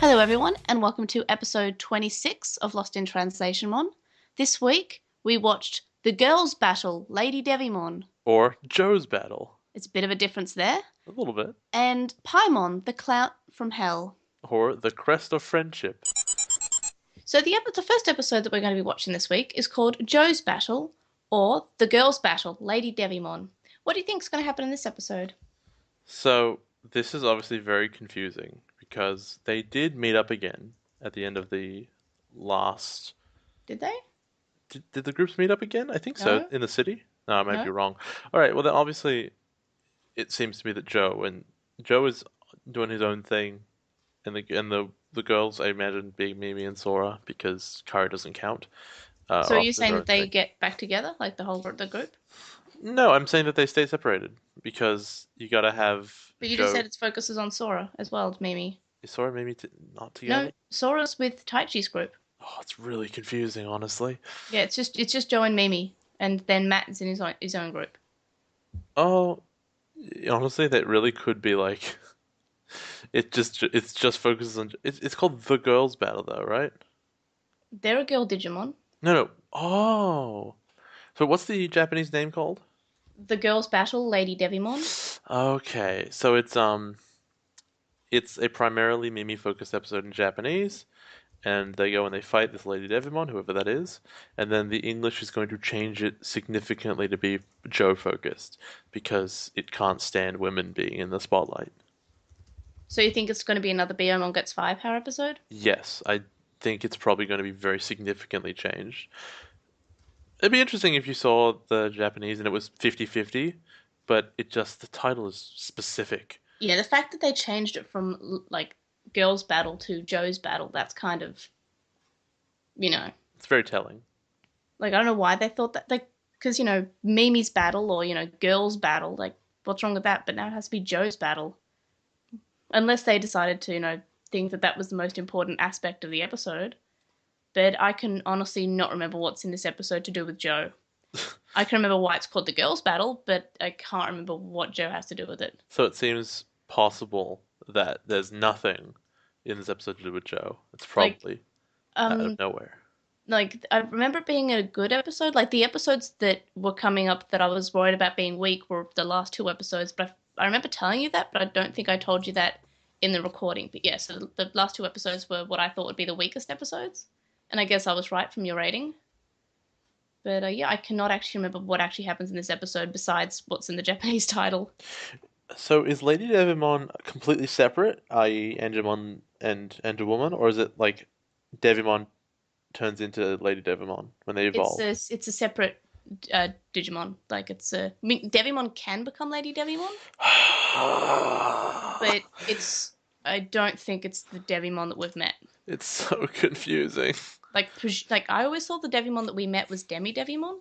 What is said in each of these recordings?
Hello, everyone, and welcome to episode 26 of Lost in Translation Mon. This week, we watched The Girls Battle, Lady Devimon. Or Joe's Battle. It's a bit of a difference there. A little bit. And Paimon, the Clout from Hell. Or the Crest of Friendship. So the first episode that we're going to be watching this week is called Joe's Battle, or The Girls Battle, Lady Devimon. What do you think is going to happen in this episode? So, this is obviously very confusing because they did meet up again at the end of the last. Did they? Did the groups meet up again? I think so. No? In the city? No, I might No? be wrong. Alright, well, then obviously it seems to me that Joe is doing his own thing, and the girls, I imagine, being Mimi and Sora because Kara doesn't count. So are Off you their saying own that they thing. get back together, like the group? No, I'm saying that they stay separated because you gotta have But you just Joe. said its focus is on Sora as well, Mimi. Is Sora maybe not No, together? Sora's with Taichi's group. Oh, it's really confusing, honestly. Yeah, it's just Joe and Mimi, and then Matt is in his own group. Oh, honestly, that really could be like it's just focuses on it's called the girls' battle though, right? They're a girl Digimon. No, no. Oh, so what's the Japanese name called? The girls battle Lady Devimon. Okay, so it's a primarily Mimi focused episode in Japanese, and they go and they fight this Lady Devimon, whoever that is, and then the English is going to change it significantly to be Joe focused because it can't stand women being in the spotlight. So you think it's going to be another Biyomon gets five power episode? Yes, I think it's probably going to be very significantly changed. It'd be interesting if you saw the Japanese and it was 50-50, but the title is specific. Yeah, the fact that they changed it from like girls battle to Joe's battle, that's kind of you know It's very telling. like I don't know why they thought that like because Mimi's battle or girls battle like what's wrong with that? But now it has to be Joe's battle. Unless they decided to, think that that was the most important aspect of the episode. But I can honestly not remember what's in this episode to do with Joe. I can remember why it's called the girls' battle, but I can't remember what Joe has to do with it. So it seems possible that there's nothing in this episode to do with Joe. It's Like, probably out of um, nowhere. like I remember it being a good episode. Like the episodes that were coming up that I was worried about being weak were the last two episodes. But I remember telling you that, but I don't think I told you that in the recording. But yeah, so the last two episodes were what I thought would be the weakest episodes, and I guess I was right from your rating. But yeah, I cannot actually remember what actually happens in this episode besides what's in the Japanese title. So is Lady Devimon completely separate, i.e. Angemon and a woman, or is it like Devimon turns into Lady Devimon when they It's evolve? a separate Digimon. Like I mean, Devimon can become Lady Devimon, but I don't think it's the Devimon that we've met. It's so confusing. Like I always thought the Devimon that we met was Demi Devimon.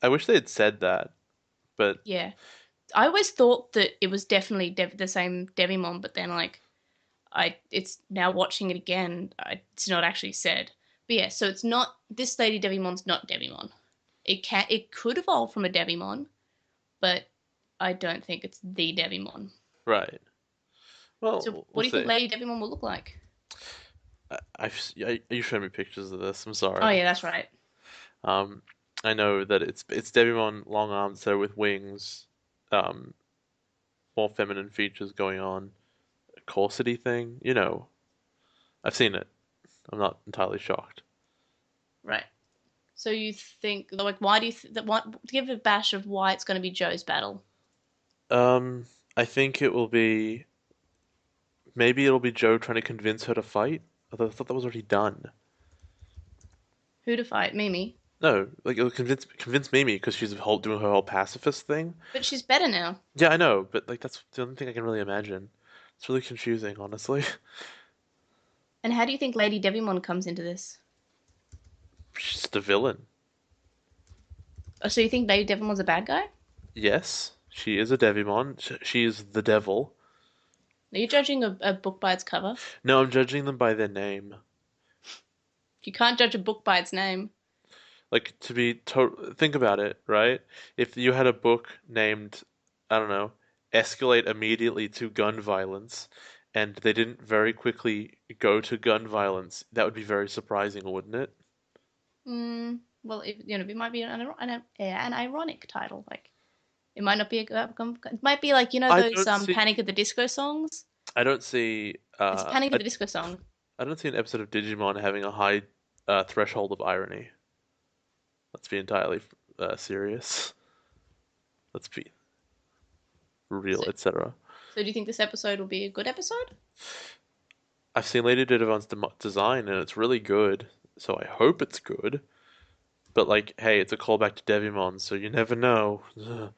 I wish they had said that, but Yeah, I always thought that it was definitely the same Devimon, but then it's now watching it again. It's not actually said. But yeah, so it's not this Lady Devimon's not Devimon. It could evolve from a Devimon, but I don't think it's the Devimon. right. Well, So what we'll do you think see. Lady Devimon will look like? You showed me pictures of this. I'm Oh sorry. yeah, that's right. Um, I know that it's Devimon long arms, so with wings, um, more feminine features going on, a corsety thing. I've seen it. I'm not entirely shocked. Right. So you think like why do you give a bash of why it's going to be Joe's battle? I think maybe it'll be Joe trying to convince her to fight. Although I thought that was already done. Who to fight? Mimi. No, like it'll convince Mimi because she's doing her whole pacifist thing. But she's better now. Yeah, I know, but like that's the only thing I can really imagine. It's really confusing, honestly. And how do you think Lady Devimon comes into this? She's the villain. Oh, so you think Lady Devimon's a bad guy? Yes, she is a Devimon. She is the devil. Are you judging a book by its cover? No, I'm judging them by their name. You can't judge a book by its name. Like think about it, right? If you had a book named, I don't know, Escalate Immediately to Gun Violence, and they didn't very quickly go to gun violence, that would be very surprising, wouldn't it? Well, it might be an ironic title. Like, it might not be it might be like I those don't see Panic at the Disco songs. I don't see It's a Panic at the Disco song. I don't see an episode of Digimon having a high threshold of irony. Let's be entirely serious. Let's be real, So, etc. so do you think this episode will be a good episode? I've seen Lady Didovon's design and it's really good, so I hope it's good. But like, hey, it's a callback to Devimon, so you never know. Ugh. So,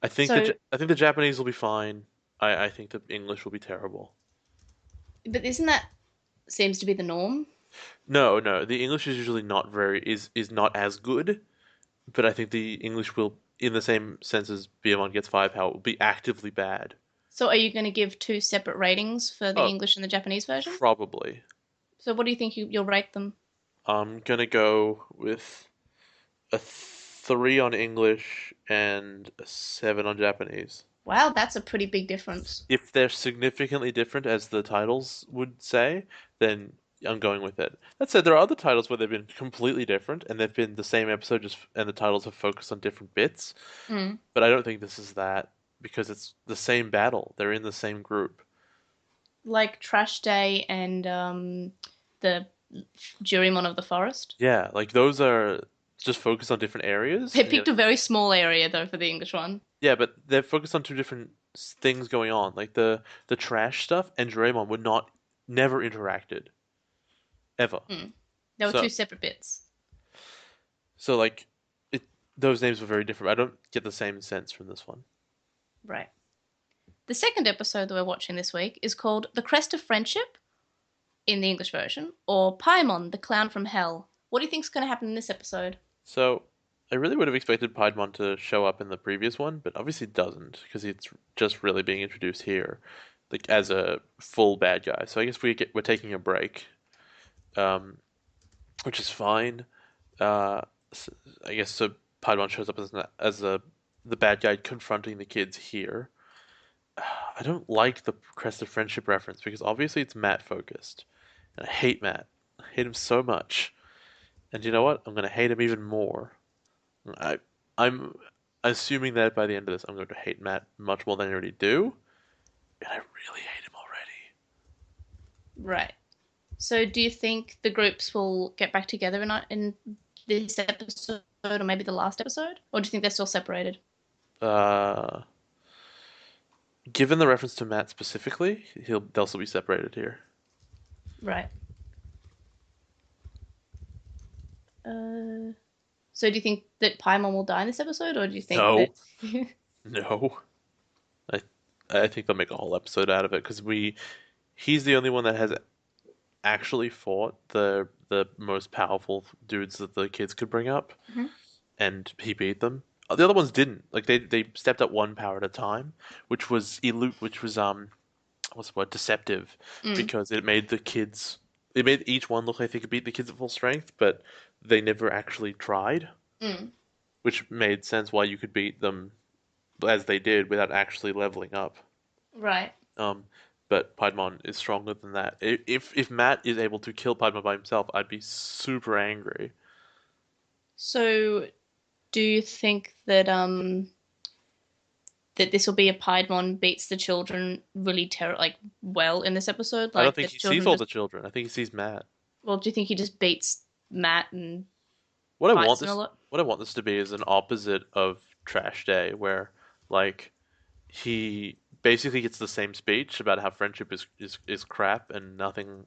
I think the Japanese will be fine. I think the English will be terrible. but isn't that seems to be the norm? No, no, the English is usually not very is not as good, but I think the English will, in the same sense as Beamon gets firepower, will be actively bad. So, are you going to give two separate ratings for the Oh, English and the Japanese version? probably. So, what do you think you'll rate them? I'm gonna go with a 3 on English and a 7 on Japanese. Wow, that's a pretty big difference. If they're significantly different, as the titles would say, then I'm going with it. That said, there are other titles where they've been completely different and they've been the same episode, just and the titles have focused on different bits. Mm. But I don't think this is that because it's the same battle. They're in the same group. Like Trash Day and the Jurymon of the Forest. Yeah, like those are just focused on different areas. They And picked a very small area though for the English one. yeah, but they're focused on two different things going on. Like the trash stuff and Draymond were not never interacted ever. Mm. There were So two separate bits. so like it those names were very different. I don't get the same sense from this one. Right. The second episode that we're watching this week is called The Crest of Friendship in the English version, or Paimon, the Clown from Hell. What do you think's going to happen in this episode? So I really would have expected Piedmon to show up in the previous one, but obviously it doesn't because it's just really being introduced here, like as a full bad guy. So I guess we're taking a break, um, which is fine. Uh, I guess so. Piedmon shows up as the bad guy confronting the kids here. I don't like the Crest of Friendship reference because obviously it's Matt focused, and I hate Matt. I hate him so much. And you know what? I'm gonna hate him even more. I I'm assuming that by the end of this, I'm going to hate Matt much more than I already do, and I really hate him already. Right. So do you think the groups will get back together in this episode or maybe the last episode? Or do you think they're still separated? Uh, Given the reference to Matt specifically, they'll still be separated here. Right. Uh, so do you think that Paimon will die in this episode, or do you think that? No, no. I I think they'll make a whole episode out of it because we he's the only one that has actually fought the most powerful dudes that the kids could bring up, Mhm. and he beat them. The other ones didn't. Like they stepped up one power at a time, which was what's the word, deceptive, Mm, because it made each one look like they could beat the kids at full strength, but they never actually tried, mm. which made sense why you could beat them as they did without actually leveling up. Right. Um, but Piedmon is stronger than that. If Matt is able to kill Piedmon by himself, I'd be super angry. So do you think that this will be a Piedmon beats the children really like well in this episode? I don't Like the think he sees children all just the children. I think he sees Matt. well, do you think he just beats Matt and What I want fights him a this lot? what I want this to be is an opposite of Trash Day, where like he basically gets the same speech about how friendship is crap and nothing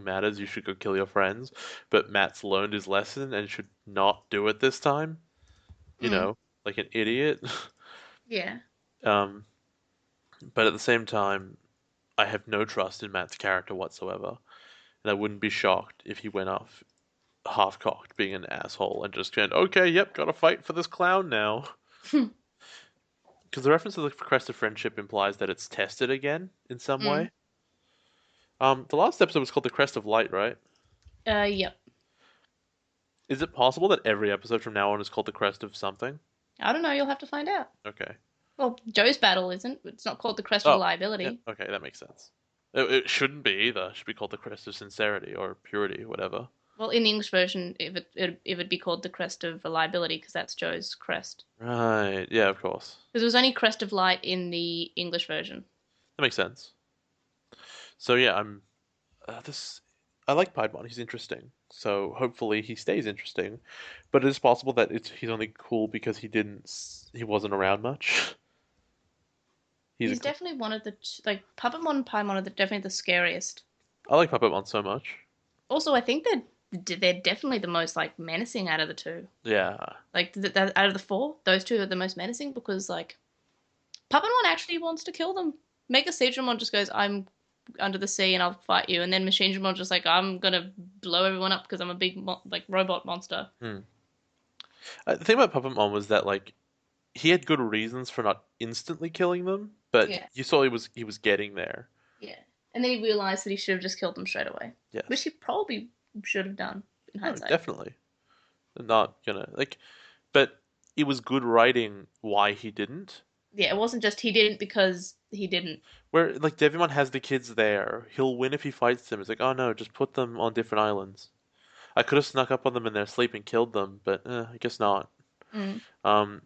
matters. You should go kill your friends, but Matt's learned his lesson and should not do it this time. You Mm, know, like an idiot. yeah. Um, but at the same time, I have no trust in Matt's character whatsoever, and I wouldn't be shocked if he went off half cocked, being an asshole, and just went, okay, yep, gotta fight for this clown now. Because the reference to the crest of friendship implies that it's tested again in some Mm. way. The last episode was called the Crest of Light, right? Yep. Is it possible that every episode from now on is called the Crest of something? I don't know. You'll have to find out. Okay. Well, Joe's battle isn't. It's not called the Crest of Oh, yeah, Reliability. okay, that makes sense. It shouldn't be either. It should be called the Crest of Sincerity or Purity, whatever. Well, in the English version, it would be called the Crest of Reliability because that's Joe's crest. Right. Yeah, of course. Because there was only Crest of Light in the English version. That makes sense. So yeah, I'm this. I like Piedmon. He's interesting. So hopefully he stays interesting. But it is possible that he's only cool because he wasn't around much. He's a, He's definitely one of the like Puppetmon and Paimon are definitely the scariest. I like Puppetmon so much. Also, I think they're definitely the most like menacing out of the two. Yeah. Like out of the four, those two are the most menacing because like Puppetmon actually wants to kill them. Mega Seadramon just goes, "I'm under the sea and I'll fight you," and then Machinedramon just like, "I'm gonna blow everyone up because I'm a big like robot monster." Hmm. The thing about Puppetmon was that like he had good reasons for not instantly killing them, but Yeah, you saw he was getting there. yeah. And then he realized that he should have just killed them straight away, which Yes. he probably should have done in No, hindsight. definitely. Not gonna like, but it was good writing why he didn't. Yeah, it wasn't just he didn't because he didn't. Where like Devimon has the kids there, he'll win if he fights them. It's like, oh no, just put them on different islands. I could have snuck up on them in their sleep and killed them, but I guess not. Mm. Um,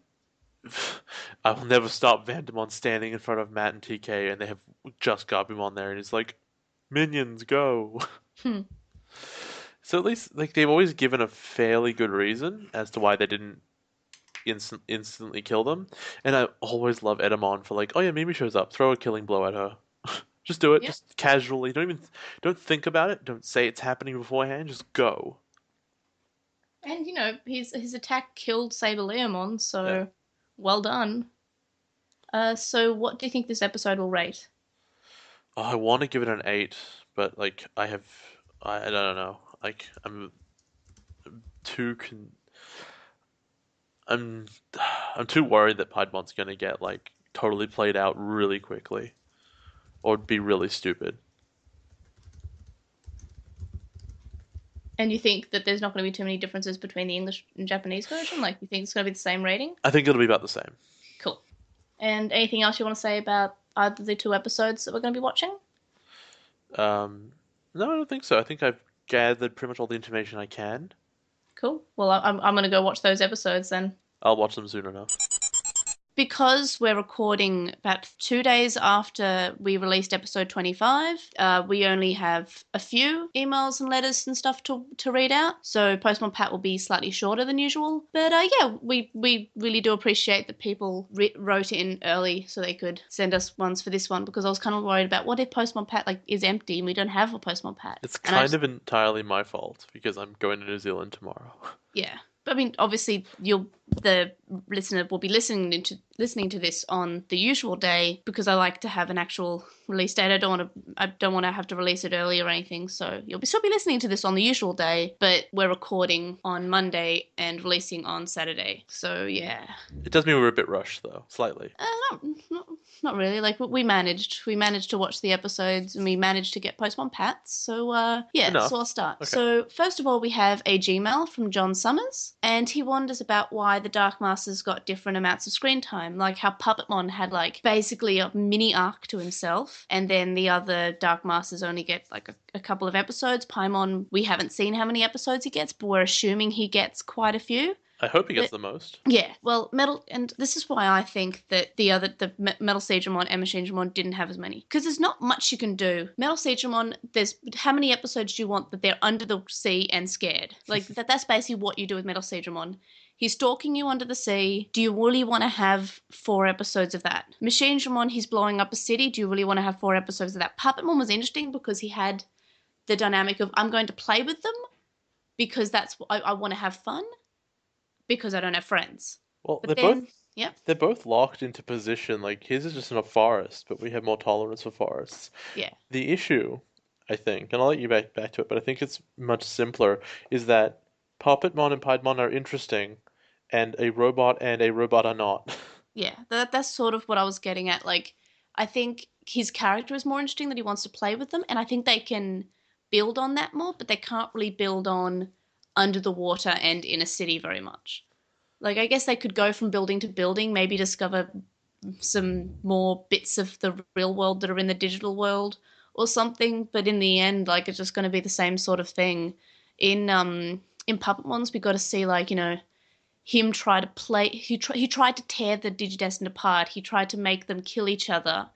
I will never stop Vandemon standing in front of Matt and TK, and they have just Gabumon there, and he's like, minions, go. Hmm. So at least like they've always given a fairly good reason as to why they didn't instantly kill them. And I always love Edamon for like, oh yeah, Mimi shows up, throw a killing blow at her. Just do it, Yep. just casually. Don't think about it. Don't say it's happening beforehand. Just go. And his attack killed Saberleomon, Yeah. so well done. So what do you think this episode will rate? Oh, I want to give it an 8, but like I don't know. Like too con I'm I'm too worried that Piedmont's gonna get like totally played out really quickly or be really stupid. And you think that there's not going to be too many differences between the English and Japanese version? Like, you think it's going to be the same rating? I think it'll be about the same. Cool. And anything else you want to say about either of the two episodes that we're going to be watching? Um, no, I don't think so. I think I've gathered pretty much all the information I can. Cool. Well, I'm going to go watch those episodes then. I'll watch them soon enough. Because we're recording about 2 days after we released episode 25, we only have a few emails and letters and stuff to read out. So Postmon Pat will be slightly shorter than usual. But yeah, we really do appreciate that people wrote in early so they could send us ones for this one, because I was kind of worried about what if Postmon Pat like is empty and we don't have a Postmon Pat. It's And I kind just, of entirely my fault because I'm going to New Zealand tomorrow. yeah. I mean, obviously, the listener will be listening to this on the usual day, because I like to have an actual release date. I don't want to have to release it early or anything. So you'll still be listening to this on the usual day, but we're recording on Monday and releasing on Saturday. So yeah, It does mean we're a bit rushed though, slightly. not, not not really. Like we managed to watch the episodes and we managed to get Postmon Pats. So yeah, so Enough. I'll start. Okay. So first of all, we have a Gmail from John Summers, and he wonders about why the Dark Masters got different amounts of screen time, like how Puppetmon had like basically a mini arc to himself, and then the other Dark Masters only get like a couple of episodes. Paimon, we haven't seen how many episodes he gets, but we're assuming he gets quite a few. I hope he gets But the most. yeah, well, Metal, and this is why I think that the Metal Seadramon and Machinedramon didn't have as many, because there's not much you can do. Metal Seadramon, there's how many episodes do you want that they're under the sea and scared? Like that's basically what you do with Metal Seadramon. He's stalking you under the sea. Do you really want to have 4 episodes of that? Machinedramon, he's blowing up a city. Do you really want to have 4 episodes of that? Puppetmon was interesting because he had the dynamic of I'm going to play with them because that's I want to have fun because I don't have friends. Well, But then, yep, they're both locked into position. Like his is just in a forest, but we have more tolerance for forests. yeah, The issue, I think, and I'll let you back to it, but I think it's much simpler, is that Puppetmon and Piedmon are interesting, and a robot are not. yeah. That's sort of what I was getting at. Like, I think his character is more interesting, that he wants to play with them, and I think they can build on that more, but they can't really build on under the water and in a city very much. Like, I guess they could go from building to building, maybe discover some more bits of the real world that are in the digital world, or something. But in the end, like it's just going to be the same sort of thing. In Puppetmons, we got to see like him try to play. He tried to tear the Digidestined apart. He tried to make them kill each other.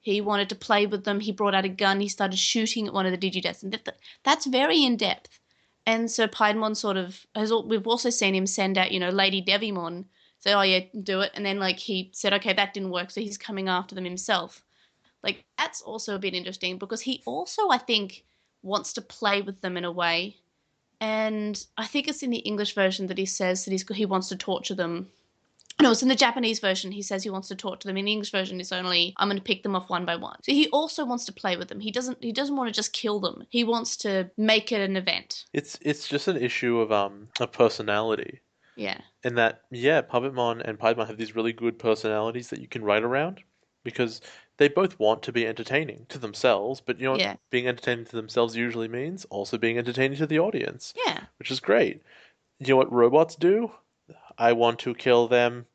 He wanted to play with them. He brought out a gun. He started shooting at one of the Digidestined. That's very in depth. And so Piedmon sort of has. We've also seen him send out, Lady Devimon, say, "Oh yeah, do it," and then like he said, "Okay, that didn't work," so he's coming after them himself. Like that's also a bit interesting because he also, I think, wants to play with them in a way. And I think it's in the English version that he says that he wants to torture them. No, it's in the Japanese version. He says he wants to torture them. In the English version, it's only I'm going to pick them off one by one. So he also wants to play with them. He doesn't want to just kill them. He wants to make it an event. It's just an issue of personality. Yeah. In that, yeah, Puppetmon and Piedmon have these really good personalities that you can write around because they both want to be entertaining to themselves, but you know what Yeah. being entertaining to themselves usually means? Also being entertaining to the audience, Yeah. which is great. You know what robots do? I want to kill them,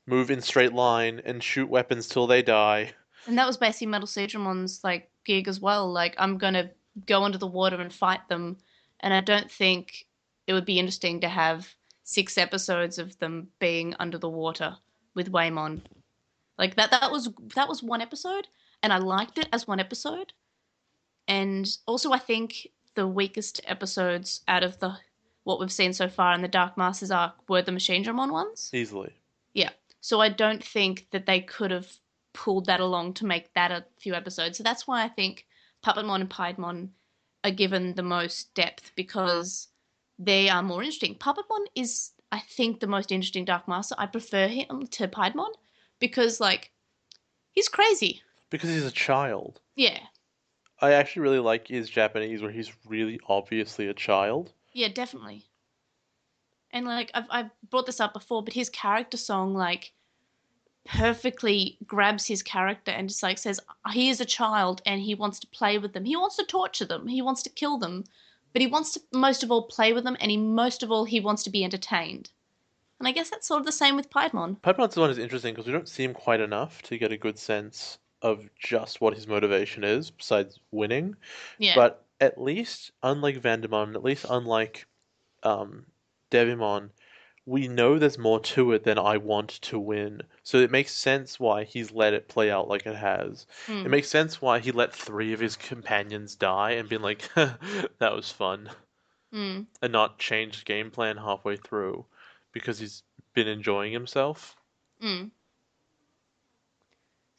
move in straight line, and shoot weapons till they die. And that was basically Metal Seedramon's like gig as well. Like I'm gonna go under the water and fight them, and I don't think it would be interesting to have 6 episodes of them being under the water with Waymon. Like that was one episode, and I liked it as one episode. And also, I think the weakest episodes out of the what we've seen so far in the Dark Masters arc were the Machine Dramon ones. Easily. Yeah. So I don't think that they could have pulled that along to make that a few episodes. So that's why I think Puppetmon and Piedmon are given the most depth because they are more interesting. Puppetmon is, I think, the most interesting Dark Master. I prefer him to Piedmon because, like, he's crazy. Because he's a child. Yeah. I actually really like his Japanese where he's really obviously a child. Yeah, definitely. And like I've brought this up before, but his character song like perfectly grabs his character and just like says he is a child and he wants to play with them. He wants to torture them. He wants to kill them, but he wants to most of all play with them, and most of all he wants to be entertained. And I guess that's sort of the same with Piedmon. Piedmon's one is interesting because we don't see him quite enough to get a good sense of just what his motivation is besides winning. Yeah. But at least, unlike Vandemon, at least unlike um, Devimon, we know there's more to it than I want to win. So it makes sense why he's let it play out like it has. It Mm, makes sense why he let 3 of his companions die and been like, that was fun, mm, and not changed game plan halfway through because he's been enjoying himself. mm.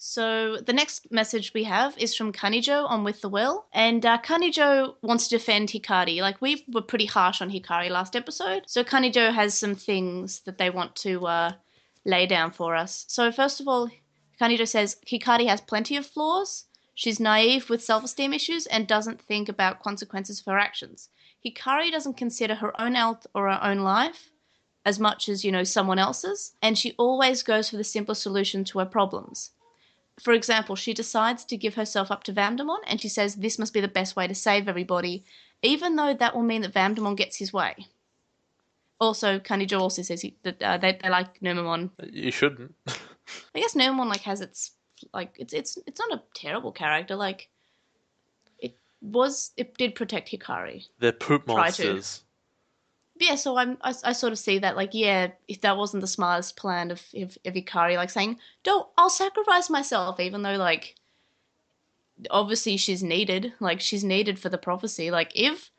So the next message we have is from Kanijo on With the Will, and Kanijo wants to defend Hikari. Like we were pretty harsh on Hikari last episode, so Kanijo has some things that they want to lay down for us. So first of all, Kanijo says Hikari has plenty of flaws. She's naive with self-esteem issues and doesn't think about consequences of her actions. Hikari doesn't consider her own health or her own life as much as, someone else's, and she always goes for the simple solution to her problems. For example, she decides to give herself up to Vamdemon, and she says this must be the best way to save everybody, even though that will mean that Vamdemon gets his way. Also, Kanijo also says that they like Numamon. You shouldn't. I guess Numamon like has its like it's not a terrible character. Like it did protect Hikari. They're poop Try to. monsters. Yeah, so I sort of see that like yeah, if that wasn't the smartest plan of Hikari like saying, "Don't, I'll sacrifice myself," even though like obviously she's needed for the prophecy. Like if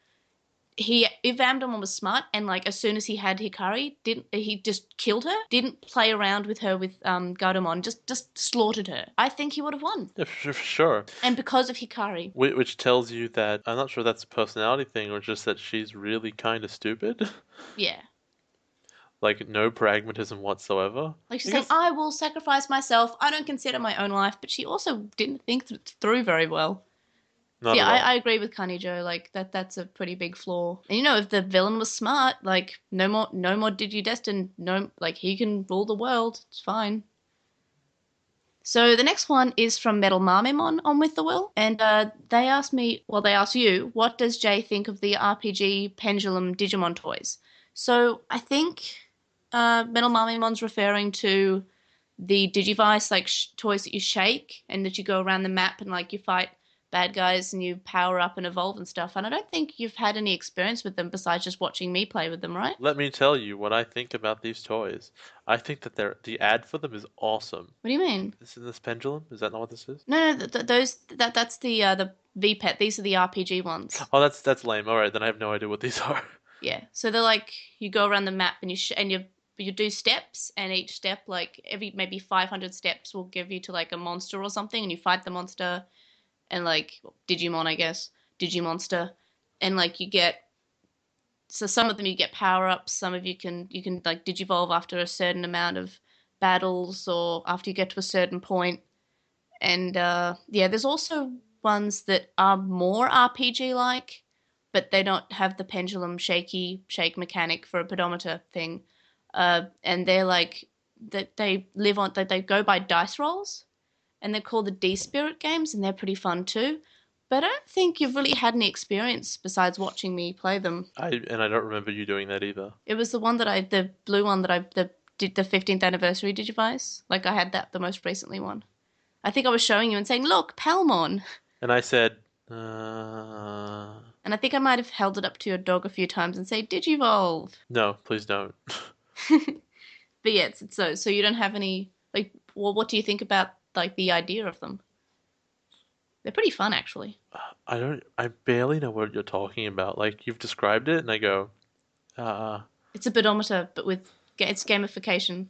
Amdamon was smart and like as soon as he had Hikari, didn't he just killed her? Didn't play around with her with Gaudamon, just slaughtered her. I think he would have won. Yeah, for sure. And because of Hikari. Which tells you that I'm not sure that's a personality thing or just that she's really kind of stupid. Yeah. Like no pragmatism whatsoever. Like she's saying, I will sacrifice myself. I don't consider my own life, but she also didn't think through very well. Not Yeah, at all. I agree with Kanijo. Like that's a pretty big flaw. And if the villain was smart, like no more Digidestined, no like he can rule the world. It's fine. So the next one is from Metal Marmimon on With the Will, and they asked you, what does Jay think of the RPG Pendulum Digimon toys? So I think Metal Marmimon's referring to the Digivice like toys that you shake and that you go around the map and like you fight bad guys and you power up and evolve and stuff. And I don't think you've had any experience with them besides just watching me play with them, right? Let me tell you what I think about these toys. I think that the ad for them is awesome. What do you mean? This pendulum? Is that not what this is? No, no, that's the VPET. These are the RPG ones. Oh, that's lame. All right, then I have no idea what these are. Yeah. So they're like you go around the map and you do steps, and each step, like every maybe 500 steps, will give you to like a monster or something, and you fight the monster, and like Digimon, I guess, Digimonster, and like you get so some of them you get power ups, some of you can like digivolve after a certain amount of battles or after you get to a certain point. And yeah, there's also ones that are more RPG like, but they don't have the pendulum shaky shake mechanic for a pedometer thing. And they're like that they live on that they go by dice rolls, and they're called the D Spirit games, and they're pretty fun too. But I don't think you've really had any experience besides watching me play them. I don't remember you doing that either. It was the blue one that I did the 15th anniversary Digivice. Like I had that the most recently one. I think I was showing you and saying, "Look, Palmon." And I said, And I think I might have held it up to your dog a few times and say, "Digivolve." no, please don't. But yeah, it's so you don't have any like. Well, what do you think about like the idea of them? They're pretty fun, actually. I barely know what you're talking about. Like you've described it, and I go, uh, It's a pedometer, but it's gamification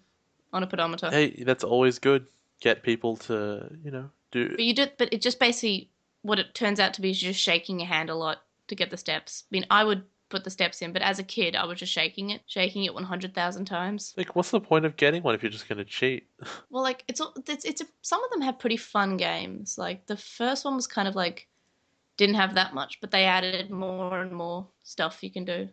on a pedometer. hey, that's always good. Get people to, do. But it just basically what it turns out to be is just shaking your hand a lot to get the steps. I mean, I would put the steps in, but as a kid, I was just shaking it 100,000 times. Like, what's the point of getting one if you're just gonna cheat? Well, like some of them have pretty fun games. Like the first one was kind of like didn't have that much, but they added more and more stuff you can do.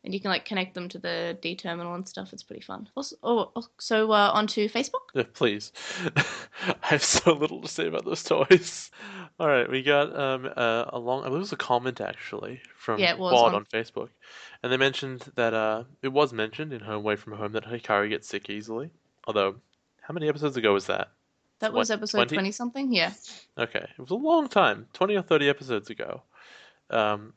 And you can like connect them to the D terminal and stuff. It's pretty fun. Also, so onto Facebook. Yeah, please. I have so little to say about those toys. All right, we got a long. I believe it was a comment actually from Yeah, it was Bod on. on Facebook, and they mentioned that it was mentioned in Home Away from Home that Hikari gets sick easily. Although, how many episodes ago was that? That was episode 20? 20 something. Yeah. Okay, it was a long time, 20 or 30 episodes ago. And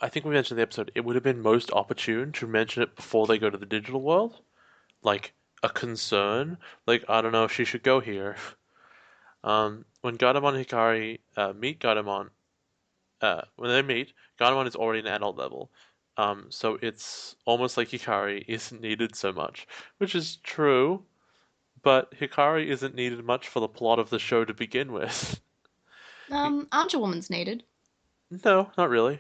I think we mentioned in the episode it would have been most opportune to mention it before they go to the digital world, like a concern. Like I don't know if she should go here. When Gatomon and Hikari meet Gatomon, when they meet, Gatomon is already an adult level. So it's almost like Hikari isn't needed so much, which is true, but Hikari isn't needed much for the plot of the show to begin with. Aren't your woman's needed? No, not really.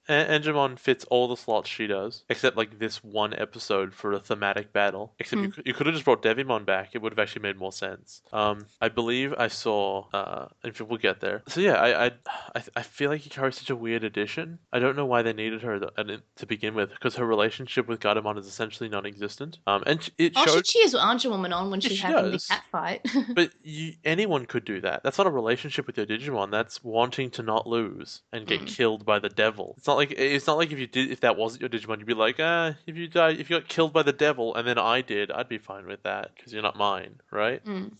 Agumon fits all the slots she does, except like this one episode for a thematic battle. Except Hmm. you could have just brought Devimon back; it would have actually made more sense. I believe I saw. And we'll get there. So yeah, I feel like Hikari's such a weird addition. I don't know why they needed her to begin with, because her relationship with Gatomon is essentially non-existent. And it Oh, she showed. cheers Aren't your woman on when Yeah, she's she having the does. cat fight. But anyone could do that. That's not a relationship with your Digimon. That's wanting to not lose and get Mm. killed by the devil. It's not like if that wasn't your Digimon, you'd be like, if you got killed by the devil and then I did, I'd be fine with that because you're not mine, right? Mm.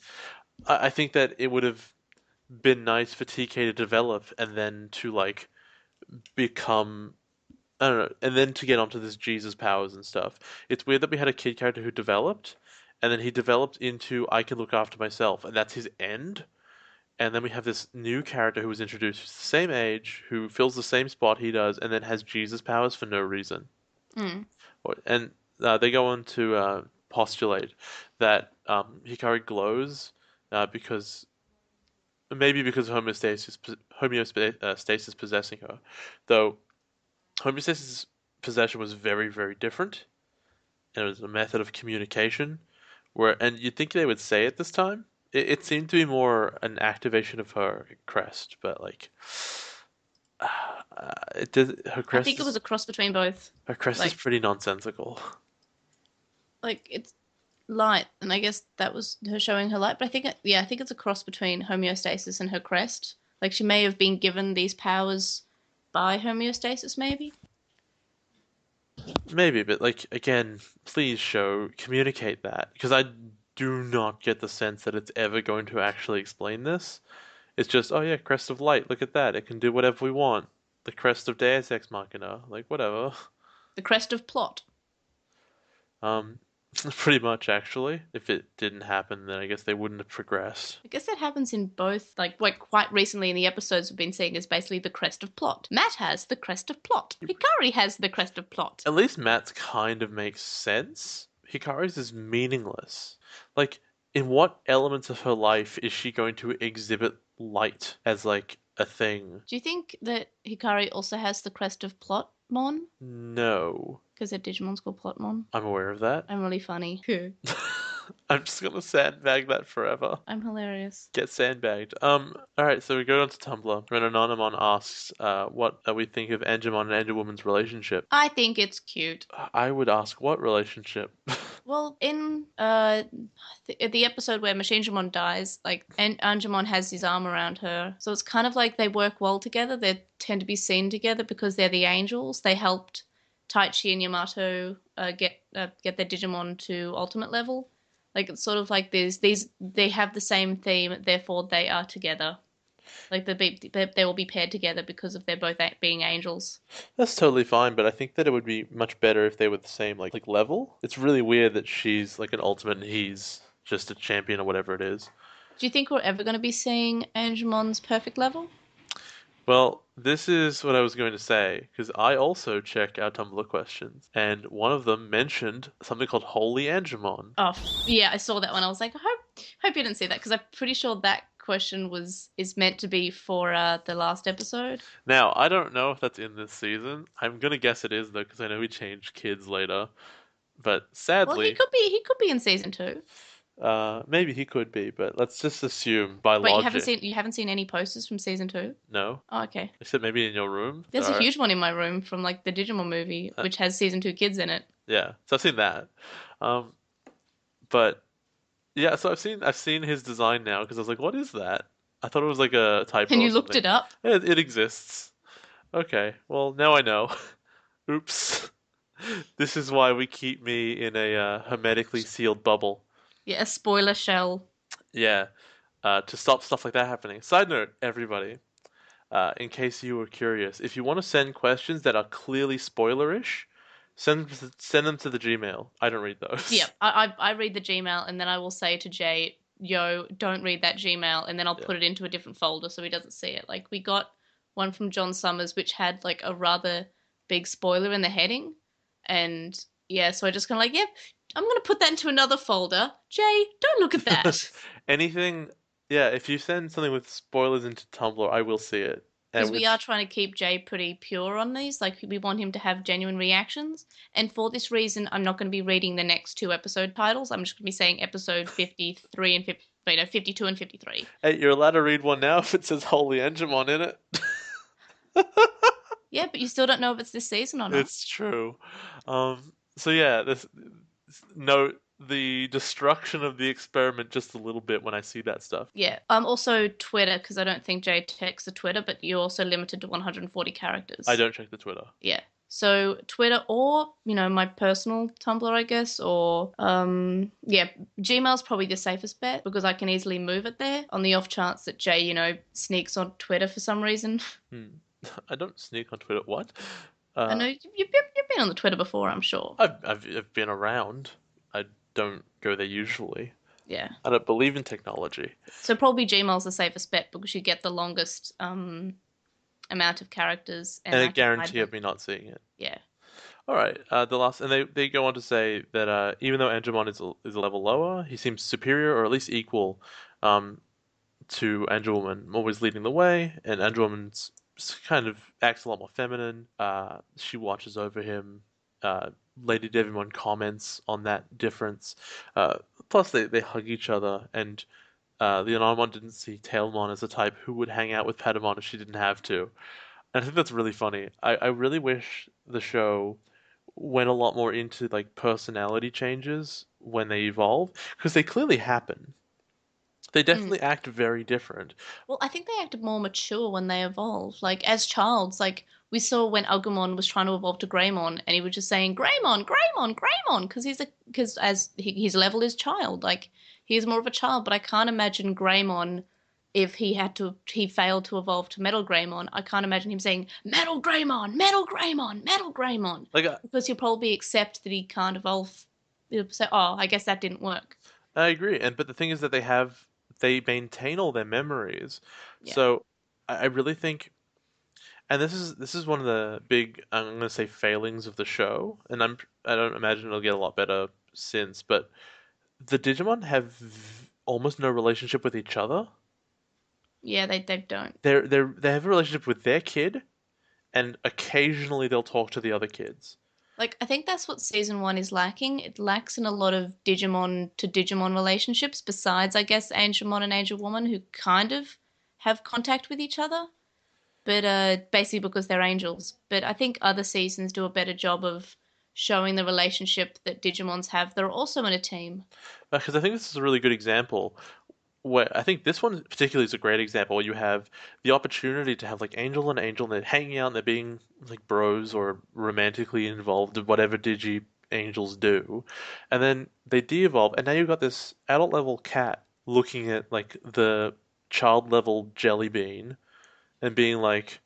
I think that it would have been nice for TK to develop and then to like become. I don't know, and then to get onto this Jesus powers and stuff. It's weird that we had a kid character who developed, and then he developed into I can look after myself, and that's his end. And then we have this new character who was introduced, who's the same age, who fills the same spot he does, and then has Jesus powers for no reason. Mm. And they go on to postulate that Hikari glows because maybe because homeostasis possessing her, though homeostasis possession was very very different, and it was a method of communication and you'd think they would say it this time. It seemed to be more an activation of her crest, but like it did her I crest think it was is a cross between both. her crest is Like, pretty nonsensical. it's light, and I guess that was her showing her light. But I think it's a cross between homeostasis and her crest. Like she may have been given these powers by homeostasis, maybe. Maybe, but like again, please communicate that because I do not get the sense that it's ever going to actually explain this. It's just, oh yeah, Crest of Light, look at that. It can do whatever we want. The Crest of Deus Ex Machina, like whatever. The crest of plot. Um, pretty much actually. If it didn't happen, then I guess they wouldn't have progressed. I guess that happens in both, like quite recently in the episodes we've been seeing is basically the crest of plot. Matt has the crest of plot. Hikari has the crest of plot. At least Matt's kind of makes sense. Hikari's is meaningless. Like, in what elements of her life is she going to exhibit light as like a thing? Do you think that Hikari also has the crest of Plotmon? No. Because their Digimon's called Plotmon. I'm aware of that. I'm really funny. I'm just gonna sandbag that forever. I'm hilarious. Get sandbagged. Alright, so we go on to Tumblr. When Anonymon asks, what we think of Agumon and Angelwoman's relationship. I think it's cute. I would ask, what relationship? Well, in the episode where Machinedramon dies, like Angemon has his arm around her, so it's kind of like they work well together. They tend to be seen together because they're the angels. They helped Taichi and Yamato get their Digimon to ultimate level. Like it's sort of like these they have the same theme, therefore they are together. Like they will be paired together because of they're both being angels. That's totally fine, but I think that it would be much better if they were the same like level. It's really weird that she's like an ultimate and he's just a champion or whatever it is. Do you think we're ever going to be seeing Angemon's perfect level? Well, this is what I was going to say, because I also check our Tumblr questions, and one of them mentioned something called Holy Angemon. Oh, yeah, I saw that one. I was like, I hope you didn't see that because I'm pretty sure that question is meant to be for the last episode. Now, I don't know if that's in this season. I'm gonna guess it is though, because I know we changed kids later. But Well, sadly, he could be in season 2. maybe he could be, but let's just assume by Wait, logic. you haven't seen any posters from season 2? No, Oh, okay. except maybe in your room. There's All a right. huge one in my room from like the Digimon movie, which has season 2 kids in it. Yeah, so I've seen that. Um, but yeah, so I've seen his design now because I was like, what is that? I thought it was like a typo And or you looked something. it up? It exists. Okay, well now I know. Oops. This is why we keep me in a hermetically sealed bubble. Yeah, a spoiler shell. Yeah, to stop stuff like that happening. Side note, everybody, in case you were curious, if you want to send questions that are clearly spoilerish, send them to the Gmail. I don't read Yeah, those. I read the Gmail and then I will say to Jay, yo, don't read that Gmail, and then I'll Yeah. put it into a different folder so he doesn't see it. Like we got one from John Summers which had like a rather big spoiler in the heading, and yeah, so I just kind of like, yep, I'm gonna put that into another folder. Jay, don't look at that Anything, yeah, if you send something with spoilers into Tumblr, I will see it. because And we which, are trying to keep Jay pretty pure on these. Like we want him to have genuine reactions, and for this reason, I'm not going to be reading the next 2 episode titles. I'm just going to be saying episode 53 and 50, wait, no, 52 and 53. hey, you're allowed to read one now if it says Holy Angemon in it. Yeah, but you still don't know if it's this season or not. It's true. So yeah, this note the destruction of the experiment just a little bit when I see that stuff. Yeah. I'm also Twitter because I don't think Jay checks the Twitter, but you're also limited to 140 characters. I don't check the Twitter. Yeah. So Twitter or, my personal Tumblr, I guess, or yeah, Gmail's probably the safest bet because I can easily move it there on the off chance that Jay, sneaks on Twitter for some reason. Hmm. I don't sneak on Twitter. What? I know you've been on the Twitter before, I'm sure. I've been around. I don't go there usually. Yeah. I don't believe in technology. So probably Gmail's the safest bet because you get the longest amount of characters And I a can hide guarantee of them. me not seeing it. Yeah. All right. The last, and they go on to say that even though Angemon is a level lower, he seems superior or at least equal um, to Angelwoman, always leading the way, and Angelwoman's kind of acts a lot more feminine. She watches over him. Lady Devimon comments on that difference. Plus, they hug each other, and the Anonymon didn't see Tailmon as a type who would hang out with Patamon if she didn't have to. And I think that's really funny. I really wish the show went a lot more into like personality changes when they evolve, because they clearly happen. They Mm. definitely act very different. Well, I think they acted more mature when they evolved. Like as childs, like we saw when Agumon was trying to evolve to Greymon, and he was just saying Greymon, Greymon, Greymon, because as his level is child, like he is more of a child. But I can't imagine Greymon if he failed to evolve to Metal Greymon, I can't imagine him saying Metal Greymon, Metal Greymon, Metal Greymon, Like because he'll probably accept that he can't evolve. He'll say, "Oh, I guess that didn't work." I agree, and but the thing is that they maintain all their memories, Yeah. so I really think, and this is one of the big I'm gonna say failings of the show, and I don't imagine it'll get a lot better since, but the Digimon have almost no relationship with each other. Yeah, they don't. They have a relationship with their kid, and occasionally they'll talk to the other kids. Like, I think that's what season one is lacking. It lacks in a lot of Digimon to Digimon relationships, besides, I guess, Angelmon and Angelwoman, who kind of have contact with each other, but basically because they're angels. But I think other seasons do a better job of showing the relationship that Digimons have. They're also in a team. Because I think this is a really good example where I think this one particularly is a great example where you have the opportunity to have like Angel and Angel and they're hanging out and they're being like bros or romantically involved in whatever Digi Angels do, and then they de-evolve and now you've got this adult level cat looking at like the child level jelly bean and being like,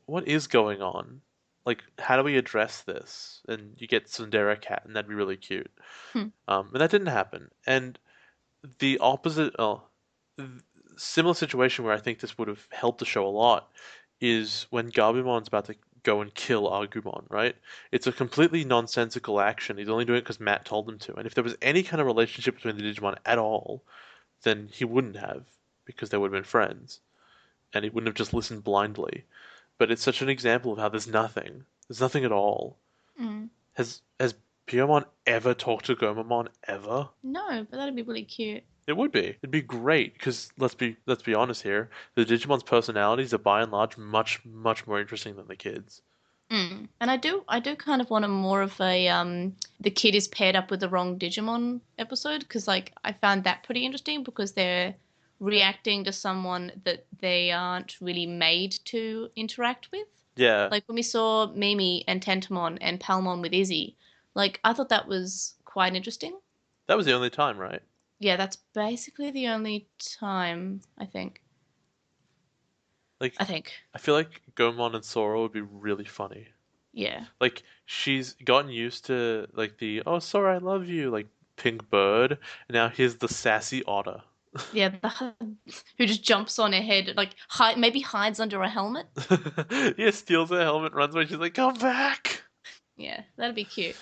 what is going on? Like, how do we address this? And you get Tsundere cat and that'd be really cute. Hmm. And that didn't happen. And the opposite, similar situation where I think this would have helped the show a lot is when Gabumon's about to go and kill Agumon, right? It's a completely nonsensical action. He's only doing it because Matt told him to. And if there was any kind of relationship between the Digimon at all, then he wouldn't have, because they would have been friends, and he wouldn't have just listened blindly. But it's such an example of how there's nothing. There's nothing at all. Mm. Has Piyomon ever talked to Gomamon ever? No, but that'd be really cute. It would be. It'd be great because let's be honest here. The Digimon's personalities are by and large much more interesting than the kids. Mm. And I do kind of want a more of a the kid is paired up with the wrong Digimon episode, because like I found that pretty interesting because they're reacting to someone that they aren't really made to interact with. Yeah, Like when we saw Mimi and Tentamon and Palmon with Izzy, like I thought that was quite interesting. that was the only time, right? Yeah, that's basically the only time I think. Like, I think. I feel like Gomon and Sora would be really funny. Yeah. Like, she's gotten used to like the "Oh, Sora, I love you" like pink bird, and now here's the sassy otter. Yeah, who just jumps on her head, like maybe hides under a helmet. Yeah, steals her helmet, runs away. She's like, "Come back!" Yeah, that'd be cute.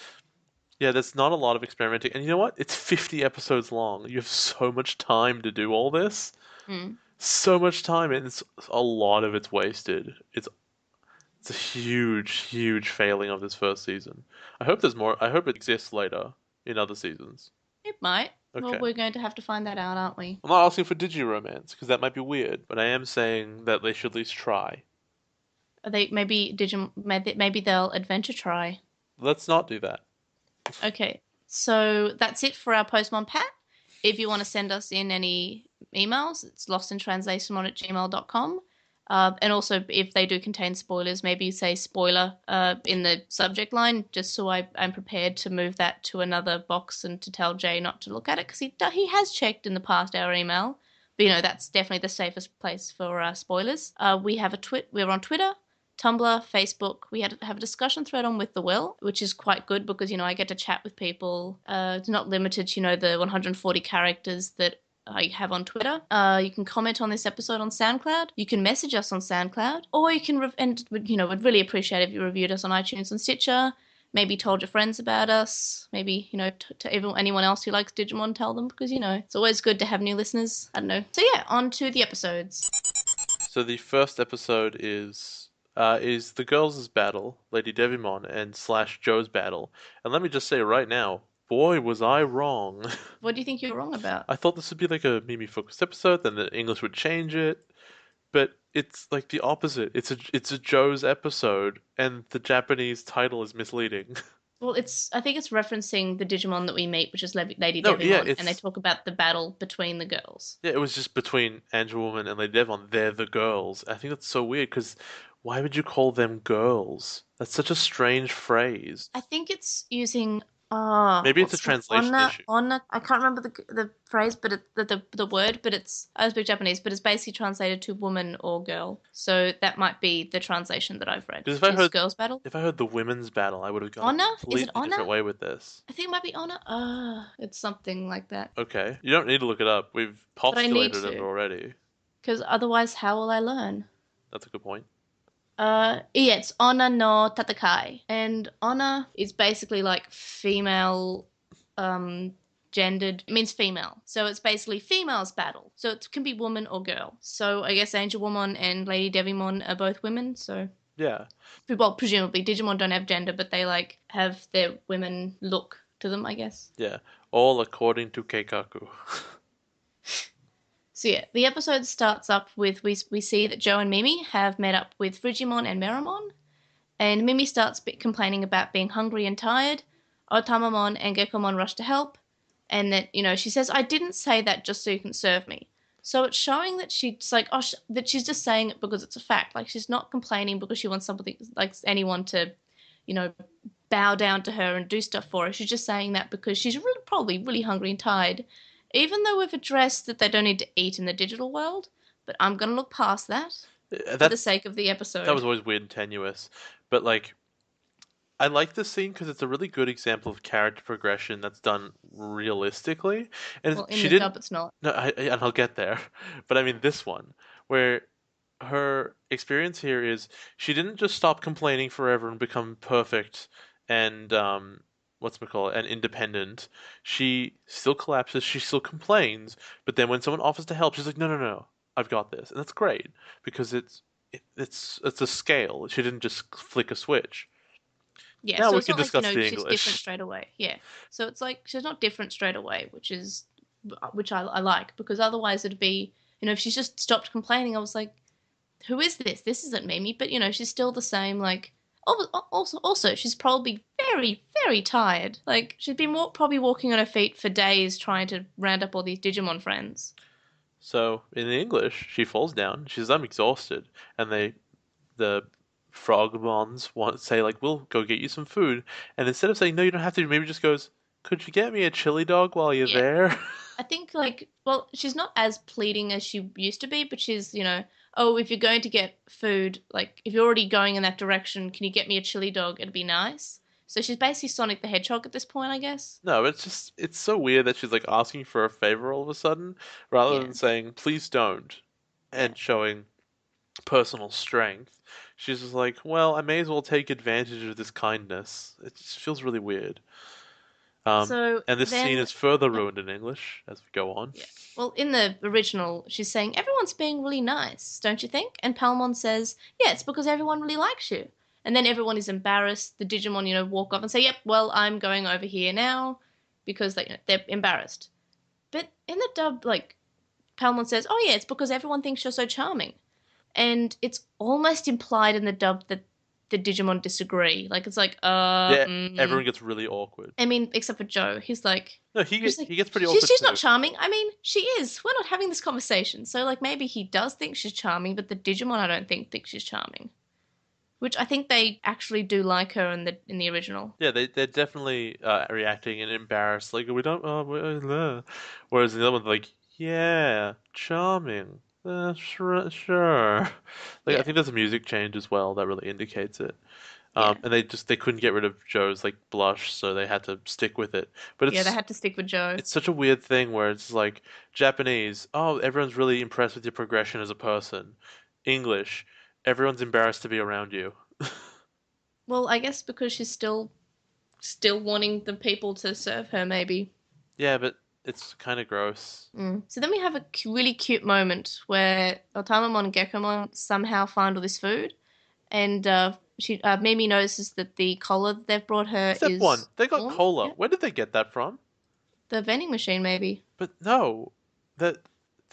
Yeah, there's not a lot of experimenting, and you know what? It's 50 episodes long. You have so much time to do all this. Mm. So much time, and it's a lot of it's wasted. It's a huge failing of this first season. I hope there's more. I hope it exists later in other seasons. It might. Well, Okay. we're going to have to find that out, aren't we? I'm not asking for digi-romance because that might be weird, but I am saying that they should at least try. Are they maybe they'll adventure try. Let's not do that. Okay, so that's it for our Postmon Pat. If you want to send us in any emails, it's lostintranslationmon@gmail.com. And also, if they do contain spoilers, maybe say spoiler in the subject line, just so I'm prepared to move that to another box and to tell Jay not to look at it, because he has checked in the past our email. But that's definitely the safest place for spoilers. We're on Twitter, Tumblr, Facebook. We have a discussion thread on With the Will, which is quite good because I get to chat with people. It's not limited to the 140 characters that I have on Twitter. You can comment on this episode on SoundCloud. You can message us on SoundCloud, or you can would really appreciate if you reviewed us on iTunes and Stitcher. Maybe told your friends about us. Maybe to anyone else who likes Digimon, tell them, because it's always good to have new listeners. I don't know. So yeah, on to the episodes. So the first episode is the girls' battle, Lady Devimon and slash Joe's battle. And let me just say right now, boy, was I wrong. What do you think you're wrong about? I thought this would be like a Mimi focused episode, then the English would change it, but it's like the opposite. It's a Joe's episode, and the Japanese title is misleading. Well, I think it's referencing the Digimon that we meet, which is Lady No, yeah, Devimon, and they it's talk about the battle between the girls. yeah, it was just between Angelwoman and Lady Devon. They're the girls. I think that's so weird because why would you call them girls? That's such a strange phrase. I think it's using Oh, Maybe it's a what's the translation issue. honor? I can't remember the phrase, but the word, but it's I speak Japanese, but it's basically translated to woman or girl. So that might be the translation that I've read, Because which is girls battle. if I heard the women's battle, I would have gone a Honor? Is it completely honor? different way with this. I think it might be honor. It's something like that. Okay, you don't need to look it up. We've But I need postulated it to, already. because otherwise, how will I learn? That's a good point. Yeah, it's honor no tatakai, and honor is basically like female, um, gendered. It means female, so it's basically females battle. So it can be woman or girl. So I guess Angel Woman and Lady Devimon are both women. So Yeah, well, presumably Digimon don't have gender, but they like have their women look to them, I guess. yeah. All according to Keikaku. So yeah, the episode starts up with we see that Joe and Mimi have met up with Frigimon and Meramon, and Mimi starts complaining about being hungry and tired. Otamamon and Gekomon rush to help, and that she says, "I didn't say that just so you can serve me." So it's showing that she's like, that she's just saying it because it's a fact. Like she's not complaining because she wants somebody like anyone to, you know, bow down to her and do stuff for her. She's just saying that because she's really, probably really hungry and tired. Even though we've addressed that they don't need to eat in the digital world, but I'm gonna look past that for the That's sake of the that episode. was always weird and tenuous, but like I like this scene because it's a really good example of character progression that's done realistically. And Well, in she the didn't. dub, it's not. No, and I'll get there, but I mean this one where her experience here is she didn't just stop complaining forever and become perfect and what's it called and independent. She still collapses, she still complains, but then when someone offers to help, she's like, no, no, no, I've got this, and that's great because it's a scale. She didn't just flick a switch. Yeah, Now so we it's can not like, discuss the she's different English. straight away. Yeah. So it's like she's not different straight away, which I like because otherwise it'd be, if she's just stopped complaining, I was like, who is this? This isn't Mimi, but she's still the same like also she's probably very very tired. Like she's been probably walking on her feet for days trying to round up all these Digimon friends. So in the English, she falls down. She says, "I'm exhausted," and the frogmons want say like, "We'll go get you some food," and instead of saying, "No, you don't have to," maybe just goes, "Could you get me a chili dog while you're Yeah. there?" I think like well, she's not as pleading as she used to be, but she's, oh, if you're going to get food, like if you're already going in that direction, can you get me a chili dog? It'd be nice. So she's basically Sonic the Hedgehog at this point, I guess. No, it's so weird that she's like asking for a favor all of a sudden rather Yeah. than saying, "Please don't," Yeah. and showing personal strength. She's just like, "Well, I may as well take advantage of this kindness." It just feels really weird. So And this scene then is further yep, ruined in English as we go on. yeah. Well, in the original, she's saying everyone's being really nice, don't you think? And Palmon says, yeah, it's because everyone really likes you. And then everyone is embarrassed. The Digimon, walk off and say, yep, well, I'm going over here now because they're embarrassed. But in the dub, like, Palmon says, oh, yeah, it's because everyone thinks you're so charming. And it's almost implied in the dub that the Digimon disagree. Like, it's like, Yeah, everyone gets really awkward. I mean, except for Joe. He's like, No, he's like, he gets pretty she's, awkward she's not too. charming. I mean, she is. We're not having this conversation. So, like, maybe he does think she's charming, but the Digimon, I don't think she's charming. Which I think they actually do like her in the original. Yeah, they're definitely reacting and embarrassed, like we don't. Whereas the other one's like, yeah, charming. Sure, sure. Like I Yeah, think there's a music change as well that really indicates it. yeah, And they couldn't get rid of Joe's like blush, so they had to stick with it. But yeah. They had to stick with Joe. it's such a weird thing where it's like Japanese, oh, everyone's really impressed with your progression as a person. English, everyone's embarrassed to be around you. Well, I guess because she's still wanting the people to serve her, maybe. Yeah, but it's kind of gross. So then we have a really cute moment where Otamamon and Gekomon somehow find all this food, and Mimi notices that the collar they've brought her Step one, is they got warm. cola. Yeah, Where did they get that from? the vending machine maybe. But no, that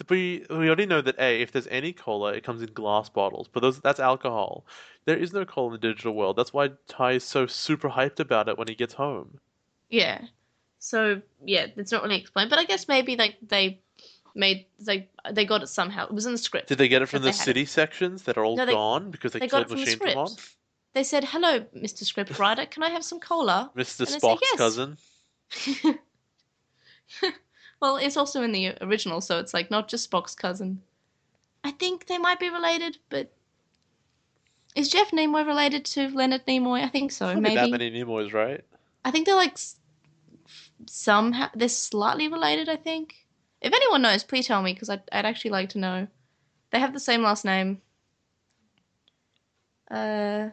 we already know that A, if there's any cola, it comes in glass bottles. But that's alcohol. There is no cola in the digital world. That's why Ty is so super hyped about it when he gets home. Yeah. So yeah, it's not really explained, but I guess maybe like they got it somehow. It was in the Did script they get it from that the they had it. city sections that are all No, they gone because they they got killed it from the Machinedramon? script. they said, "Hello, Mr. Scriptwriter, can I have some cola?" Mr. And they say Spock's yes. cousin. Well, it's also in the original, so it's like not just Spock's cousin. I think they might be related, but is Jeff Nimoy related to Leonard Nimoy? I think so, Can't be that maybe. many Nimoys, right? I think they're like somehow they're slightly related. I think. If anyone knows, please tell me because I'd actually like to know. They have the same last name. Uh,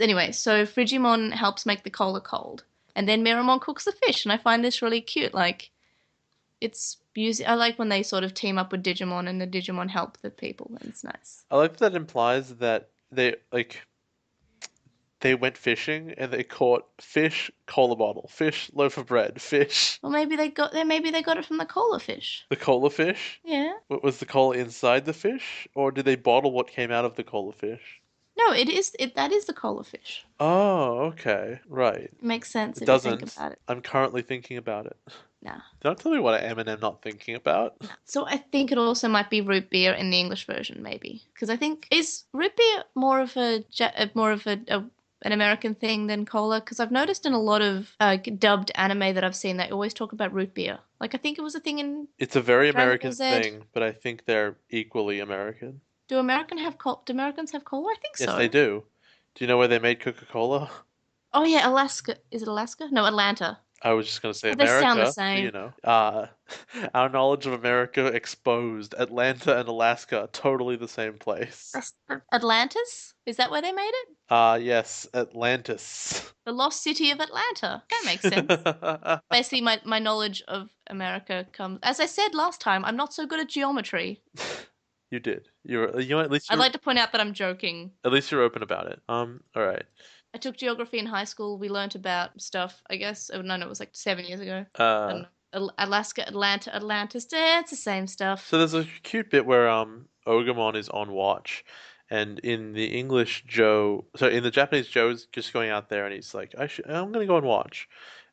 anyway, so Frigimon helps make the cola cold, and then Miramon cooks the fish, and I find this really cute. Like, it's I like when they sort of team up with Digimon, and the Digimon help the people, and it's nice. I like that implies that they went fishing and they caught fish, cola bottle, fish, loaf of bread, fish, Well, maybe they got it from the cola fish. the cola fish. Yeah. Was the cola inside the fish, or did they bottle what came out of the cola fish? No, that is the cola fish. Oh, okay, right. It makes sense It if you think doesn't. about it. I'm currently thinking about it. Nah. Don't tell me what I am and am not thinking about. So I think it also might be root beer in the English version, maybe, because I think is root beer more of an American thing than cola? Because I've noticed in a lot of dubbed anime that I've seen, they always talk about root beer. Like I think it was a thing in It's a very Dragon Ball American Z. thing, but I think they're equally American. Do Americans have cola? I think Yes, they so. do. Do you know where they made Coca-Cola? Oh yeah, Alaska. Is it Alaska? No, Atlanta. I was just going to say But they sound the America, but same. our knowledge of America exposed. Atlanta and Alaska, totally the same place. Atlantis? Is that where they made it? Yes, Atlantis. The lost city of Atlanta. That makes sense. Basically, my knowledge of America comes. As I said last time, I'm not so good at geometry. You did. You know, I'd like to point out that I'm joking. at least you're open about it. All right. I took geography in high school. We learnt about stuff, I guess. Oh, no, it was like 7 years ago. I don't Uh, know. Alaska, Atlanta, Atlantis. It's the same stuff. so there's a cute bit where Ogumon is on watch, and in the English in the Japanese Joe's just going out there and he's like, I'm gonna go and watch,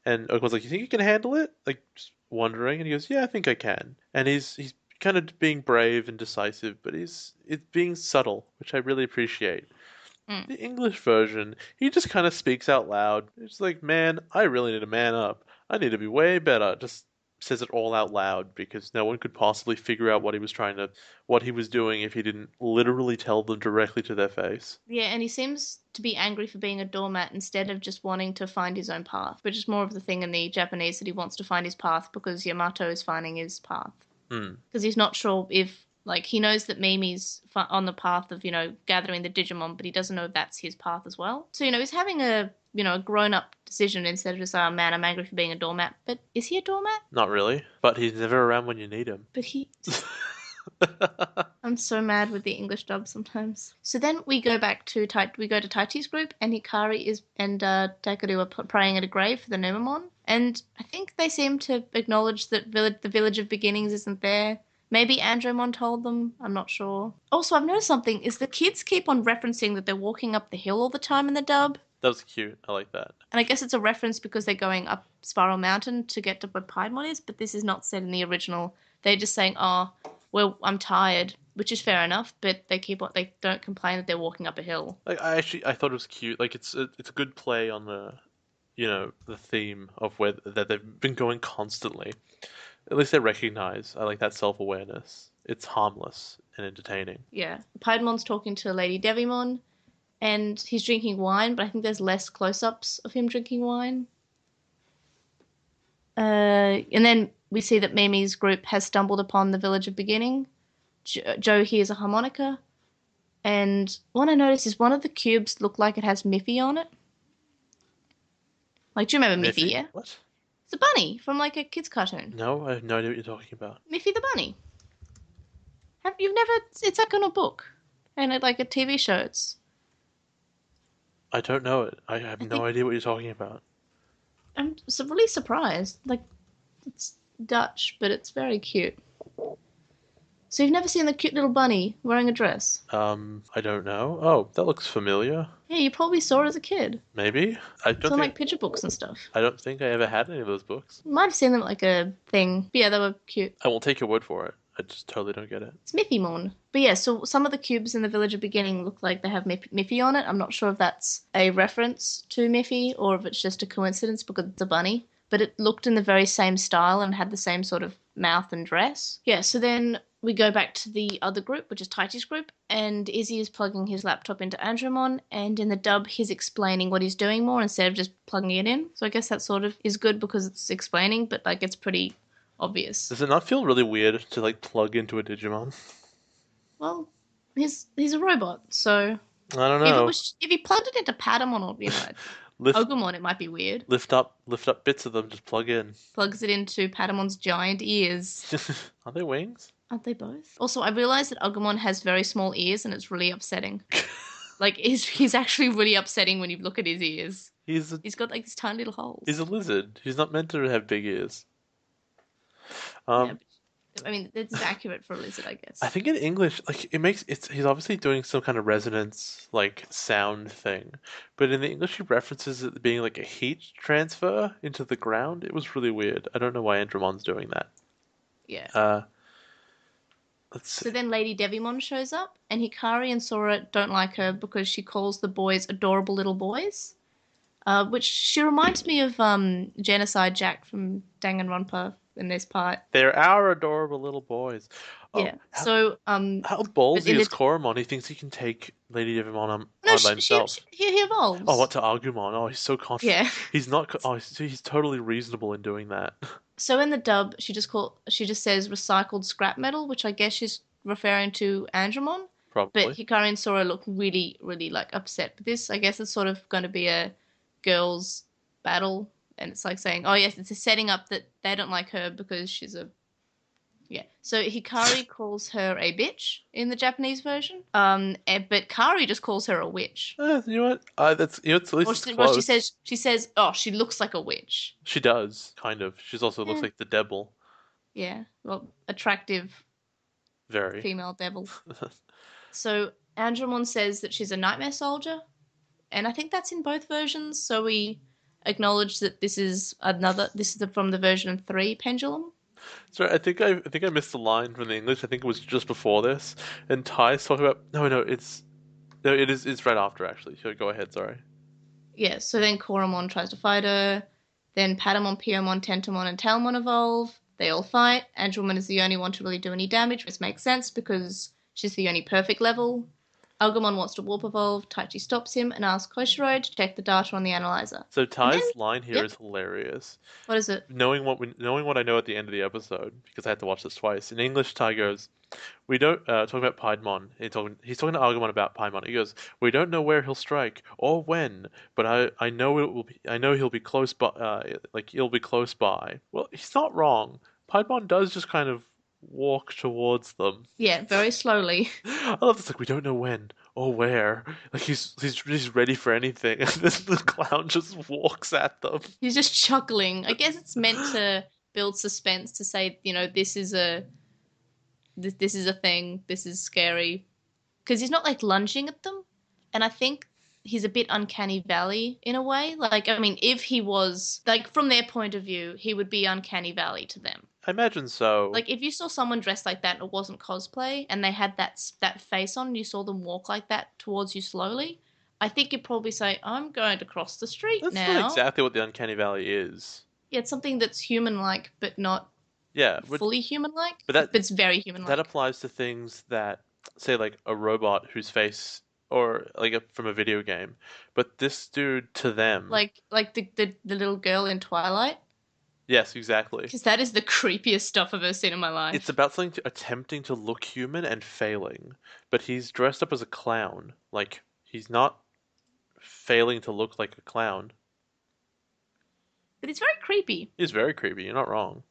and Ogumon's like, you think you can handle it? Like just wondering, and he goes, yeah, I think I can, and he's kind of being brave and decisive, but it's being subtle, which I really appreciate. Mm. The English version, he just kind of speaks out loud. It's like, man, I really need to man up. I need to be way better. Just says it all out loud because no one could possibly figure out what he was doing if he didn't literally tell them directly to their face. Yeah, and he seems to be angry for being a doormat instead of just wanting to find his own path, which is more of the thing in the Japanese that he wants to find his path because Yamato is finding his path. Hmm. Because he's not sure if, like, he knows that Mimi's on the path of, gathering the Digimon, but he doesn't know if that's his path as well. So, he's having a grown up decision instead of just, oh man, I'm angry for being a doormat. But is he a doormat? Not really, but he's never around when you need him. But he. I'm so mad with the English dub sometimes. So then we go back to we go to Taichi's group, and Hikari and Takeru are praying at a grave for the Numemon. And I think they seem to acknowledge that the Village of Beginnings isn't there. Maybe Andromon told them. I'm not sure. Also, I've noticed something. Is the kids keep on referencing that they're walking up the hill all the time in the dub? That was cute. I like that. And I guess it's a reference because they're going up Spiral Mountain to get to where Piedmon is, but this is not said in the original. They're just saying, oh, well, I'm tired, which is fair enough, but they don't complain that they're walking up a hill. Like I thought it was cute. Like it's a good play on the theme of where that they've been going constantly. At least they recognize. I like that self-awareness. It's harmless and entertaining. Yeah. Piedmon's talking to Lady Devimon, and he's drinking wine, but I think there's less close-ups of him drinking wine. And then we see that Mimi's group has stumbled upon the Village of Beginning. Joe hears a harmonica, and what I noticed is one of the cubes looked like it has Miffy on it. Like, do you remember Miffy, yeah? What? It's a bunny from, like, a kid's cartoon. No, I have no idea what you're talking about. Miffy the bunny. You've never... It's like on a book. And, like, a TV show. I don't know it. I have no idea what you're talking about. I'm really surprised. Like, it's Dutch, but it's very cute. So you've never seen the cute little bunny wearing a dress? I don't know. Oh, that looks familiar. Yeah, you probably saw it as a kid. Maybe. It's on, like, picture books and stuff. I don't think I ever had any of those books. You might have seen them at, like, a thing. But yeah, they were cute. I will take your word for it. I just totally don't get it. It's Mythimon. But yeah, so some of the cubes in the village beginning look like they have Miffy on it. I'm not sure if that's a reference to Miffy or if it's just a coincidence because it's a bunny. But it looked in the very same style and had the same sort of mouth and dress. Yeah, so then we go back to the other group, which is Taichi's group, and Izzy is plugging his laptop into Andromon, and in the dub, he's explaining what he's doing more instead of just plugging it in. So I guess that sort of is good because it's explaining, but like it's pretty obvious. Does it not feel really weird to like plug into a Digimon? Well, he's a robot, so I don't know. if he plugged it into Patamon or Lift Agumon, it might be weird. lift up bits of them, just plug in. Plugs it into Patamon's giant ears. Are they wings? Aren't they both? Also, I realized that Agumon has very small ears, and it's really upsetting. Like he's actually really upsetting when you look at his ears. He's got like these tiny little holes. He's a lizard. He's not meant to have big ears. Yeah, Um, but, I mean, it's accurate for a lizard, I I guess. think in English, like it makes it's he's obviously doing some kind of resonance like sound thing, but in the English he references it being like a heat transfer into the ground. It was really weird. I don't know why Andromon's doing that. Yeah. Uh, let's So see. then Lady Devimon shows up, and Hikari and Sora don't like her because she calls the boys adorable little boys. Which she reminds me of Genocide Jack from Danganronpa in this part. They're our adorable little boys. Oh, Yeah. how So how but ballsy in is the Koromon? He thinks he can take Lady Devimon no, on by himself. he Oh, evolves. what to Agumon? Oh, he's so confident. Yeah. He's not. Oh, he's totally reasonable in doing that. So in the dub, she just says recycled scrap metal, which I guess she's referring to Andromon. But Probably. Hikari and Sora look really, really like upset. But this, I guess, is sort of going to be a girls' battle, and it's like saying, "Oh yes, it's a setting up that they don't like her because she's a yeah." So Hikari calls her a bitch in the Japanese version. But Kari just calls her a witch. You know what? That's at least Or it's well, close. she says, "Oh, she looks like a witch." She does, kind of. She's also looks Yeah, like the devil. yeah. Well, attractive Very. female devil. So Andromon says that she's a nightmare soldier, and I think that's in both versions. So we acknowledge that this is from the version 3 pendulum. Sorry, I think I missed a line from the English. I think it was just before this. And Ty's talking about no, it's right after actually. So go ahead, sorry. Yeah, so then Koromon tries to fight her. Then Patamon, Piomon, Tentomon, and Talmon evolve. They all fight. Andromon is the only one to really do any damage, which makes sense because she's the only perfect level. Agumon wants to warp evolve. Taichi stops him and asks Koshiro to check the data on the analyzer. So And then, Ty's line here yep, is hilarious. what is it? Knowing what I know at the end of the episode, because I had to watch this twice. In English, Ty goes, "We don't talking about Piedmon. He's talking to Agumon about Piedmon. He goes, "We don't know where he'll strike or when, but I know it will be. I know he'll be close by. Like he'll be close by." Well, he's not wrong. Piedmon does just kind of walk towards them. Yeah, very slowly. I love this. Like we don't know when or where. Like he's ready for anything, and then the clown just walks at them. He's just chuckling. I guess it's meant to build suspense to say, this is a thing. This is scary because he's not like lunging at them, and I think he's a bit uncanny valley in a way. Like, I mean, if he was like from their point of view, he would be uncanny valley to them. I imagine so. Like, if you saw someone dressed like that and it wasn't cosplay, and they had that face on, and you saw them walk like that towards you slowly, I think you'd probably say, "I'm going to cross the street That's not now." exactly what the uncanny valley is. Yeah, it's something that's human-like, but not Yeah, fully human-like. but But that it's very that human-like. applies to things that say like a robot whose face or like from a video game. But this dude to them, Like the little girl in Twilight, yes, exactly. because that is the creepiest stuff I've ever seen in my It's life. about attempting to look human and failing, but he's dressed up as a clown. Like he's not failing to look like a clown. But it's very creepy. He's very creepy. You're not wrong.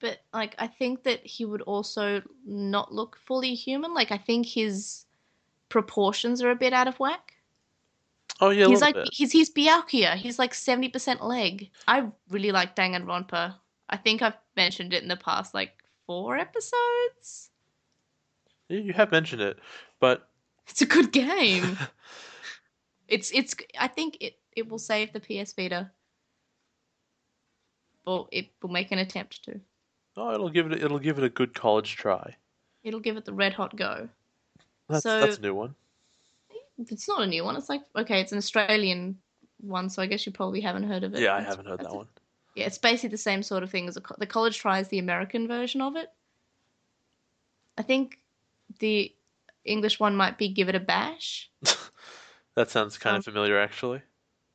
But like, I think that he would also not look fully human. Like, I think his proportions are a bit out of whack. Oh yeah, a He's little like bit. he's Byakuya. He's like 70% leg. I really like Danganronpa. I think I've mentioned it in the past like 4 episodes. You have mentioned it, but It's a good game. It's I think it will save the PS Vita. Or it will make an attempt to. Oh, it'll give it a good college try. It'll give it the red hot go. That's So a new one. it's not a new one. It's like, okay, it's an Australian one, so I guess you probably haven't heard of it. Yeah, I haven't heard That's that it. one. Yeah, it's basically the same sort of thing as the college try is the American version of it. I think the English one might be give it a bash. That sounds kind of Um, familiar, actually.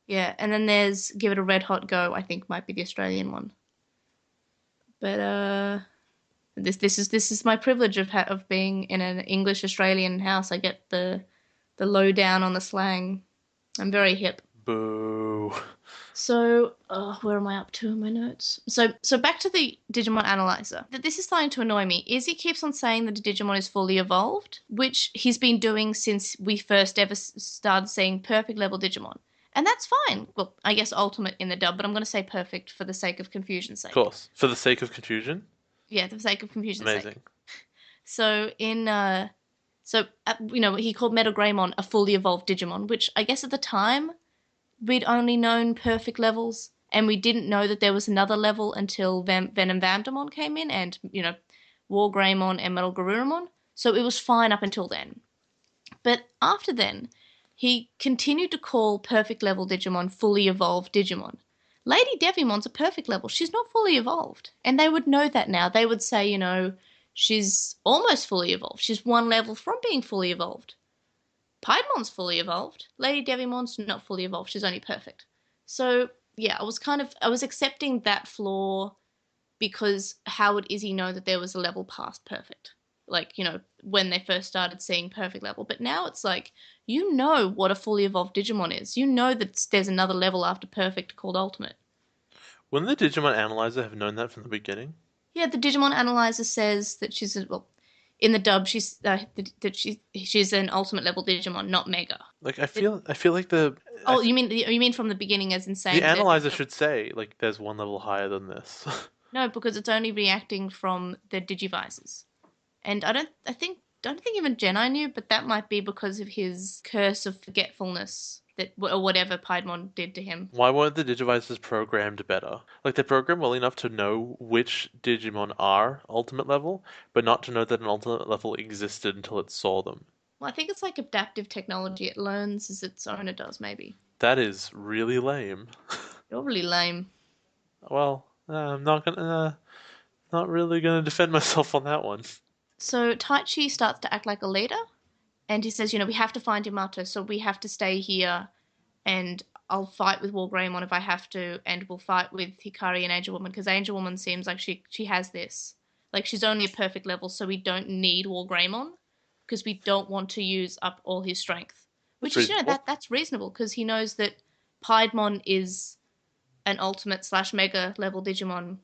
yeah, and then there's give it a red hot go. I think might be the Australian one. But this is my privilege of being in an English Australian house. I get the lowdown on the slang. I'm very hip. Boo. So, where am I up to in my notes? So back to the Digimon analyzer. This is starting to annoy me. Izzy keeps on saying that the Digimon is fully evolved, which he's been doing since we first ever started seeing perfect level Digimon. And that's fine. Well, I guess ultimate in the dub, but I'm going to say perfect for the sake of confusion's Of sake. course. For the sake of confusion. Yeah, for the sake of confusion's sake. Amazing. So he called Metal Greymon a fully evolved Digimon, which I guess at the time we'd only known perfect levels, and we didn't know that there was another level until Venom Vamdemon came in, and War Greymon and Metal Garurumon. So it was fine up until then. But after then, he continued to call perfect level Digimon fully evolved Digimon. Lady Devimon's a perfect level. She's not fully evolved. And they would know that now. They would say, she's almost fully evolved. She's one level from being fully evolved. Piedmon's fully evolved. Lady Devimon's not fully evolved. She's only perfect. So yeah, I was accepting that flaw because how would Izzy know that there was a level past perfect? Like, when they first started seeing perfect level. But now it's like, what a fully evolved Digimon is. You know that there's another level after perfect called ultimate. Wouldn't the Digimon Analyzer have known that from the beginning? Yeah, the Digimon analyzer says that in the dub, she's an ultimate level Digimon, not Mega. Like It, I feel like oh, you mean from the beginning, as in the saying that analyzer should say like there's one level higher than this. no, because it's only reacting from the Digivices, and don't think even Jedi knew, but that might be because of his curse of forgetfulness or whatever Piedmon did to him. Why weren't the Digivices programmed better? Like they're programmed well enough to know which Digimon are ultimate level, but not to know that an ultimate level existed until it saw them. Well, I think it's like adaptive technology. It learns as its owner does, maybe. That is really lame. You're really lame. Well, I'm not really gonna defend myself on that one. So Taichi starts to act like a leader, and he says, we have to find Yamato, so we have to stay here, and I'll fight with War Greymon if I have to, and we'll fight with Hikari and Angel Woman, because Angel Woman seems like she has this. Like, she's only a perfect level, so we don't need War Greymon, because we don't want to use up all his strength. That's Which is, reasonable. that's reasonable, because he knows that Piedmon is an ultimate / mega level Digimon,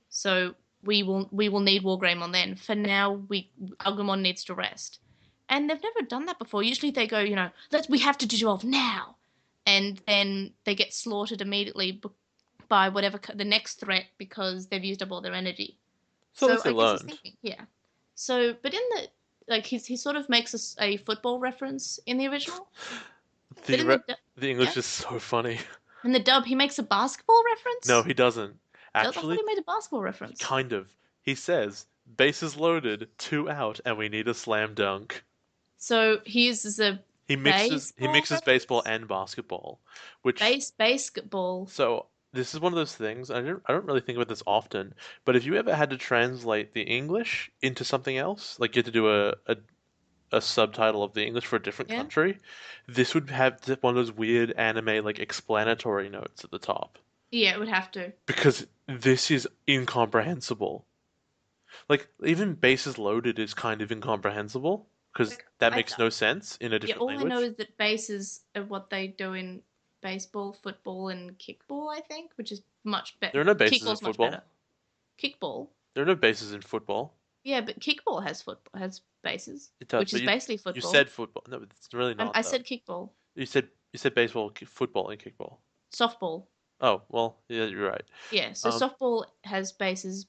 so we will need War Greymon then. For now, Agumon needs to rest, and they've never done that before. Usually they go, we have to Digivolve now, and then they get slaughtered immediately by whatever the next threat because they've used up all their energy. So at So least they I guess he's learned. thinking, yeah. So, but in the he sort of makes a football reference in the original, but The re the yeah, English is so funny. in the dub he makes a basketball No, reference. he doesn't. I thought Actually, he made a basketball reference. kind of. He says, bases loaded, two out, and we need a slam dunk. So he uses a He baseball mixes baseball reference, and basketball, which basketball. so this is one of those things. I don't really think about this often, but if you ever had to translate the English into something else, like you had to do a subtitle of the English for a different Yeah, country, this would have one of those weird anime like explanatory notes at the top yeah, it would have to. because this is incomprehensible. Like even bases loaded is kind of incomprehensible because Like that I, makes no sense in a yeah, different all I know language. is that bases are what they do in baseball, football, and kickball. I think, which is much better. There are no bases in Kickball's much better. football. Kickball, There are no bases in football. yeah, but kickball has bases, It does, which but is basically you football. said football. No, it's really not I though. said kickball, You said baseball, football, and kickball. softball. Oh, well, yeah, you're right. Yeah, so Um, softball has bases.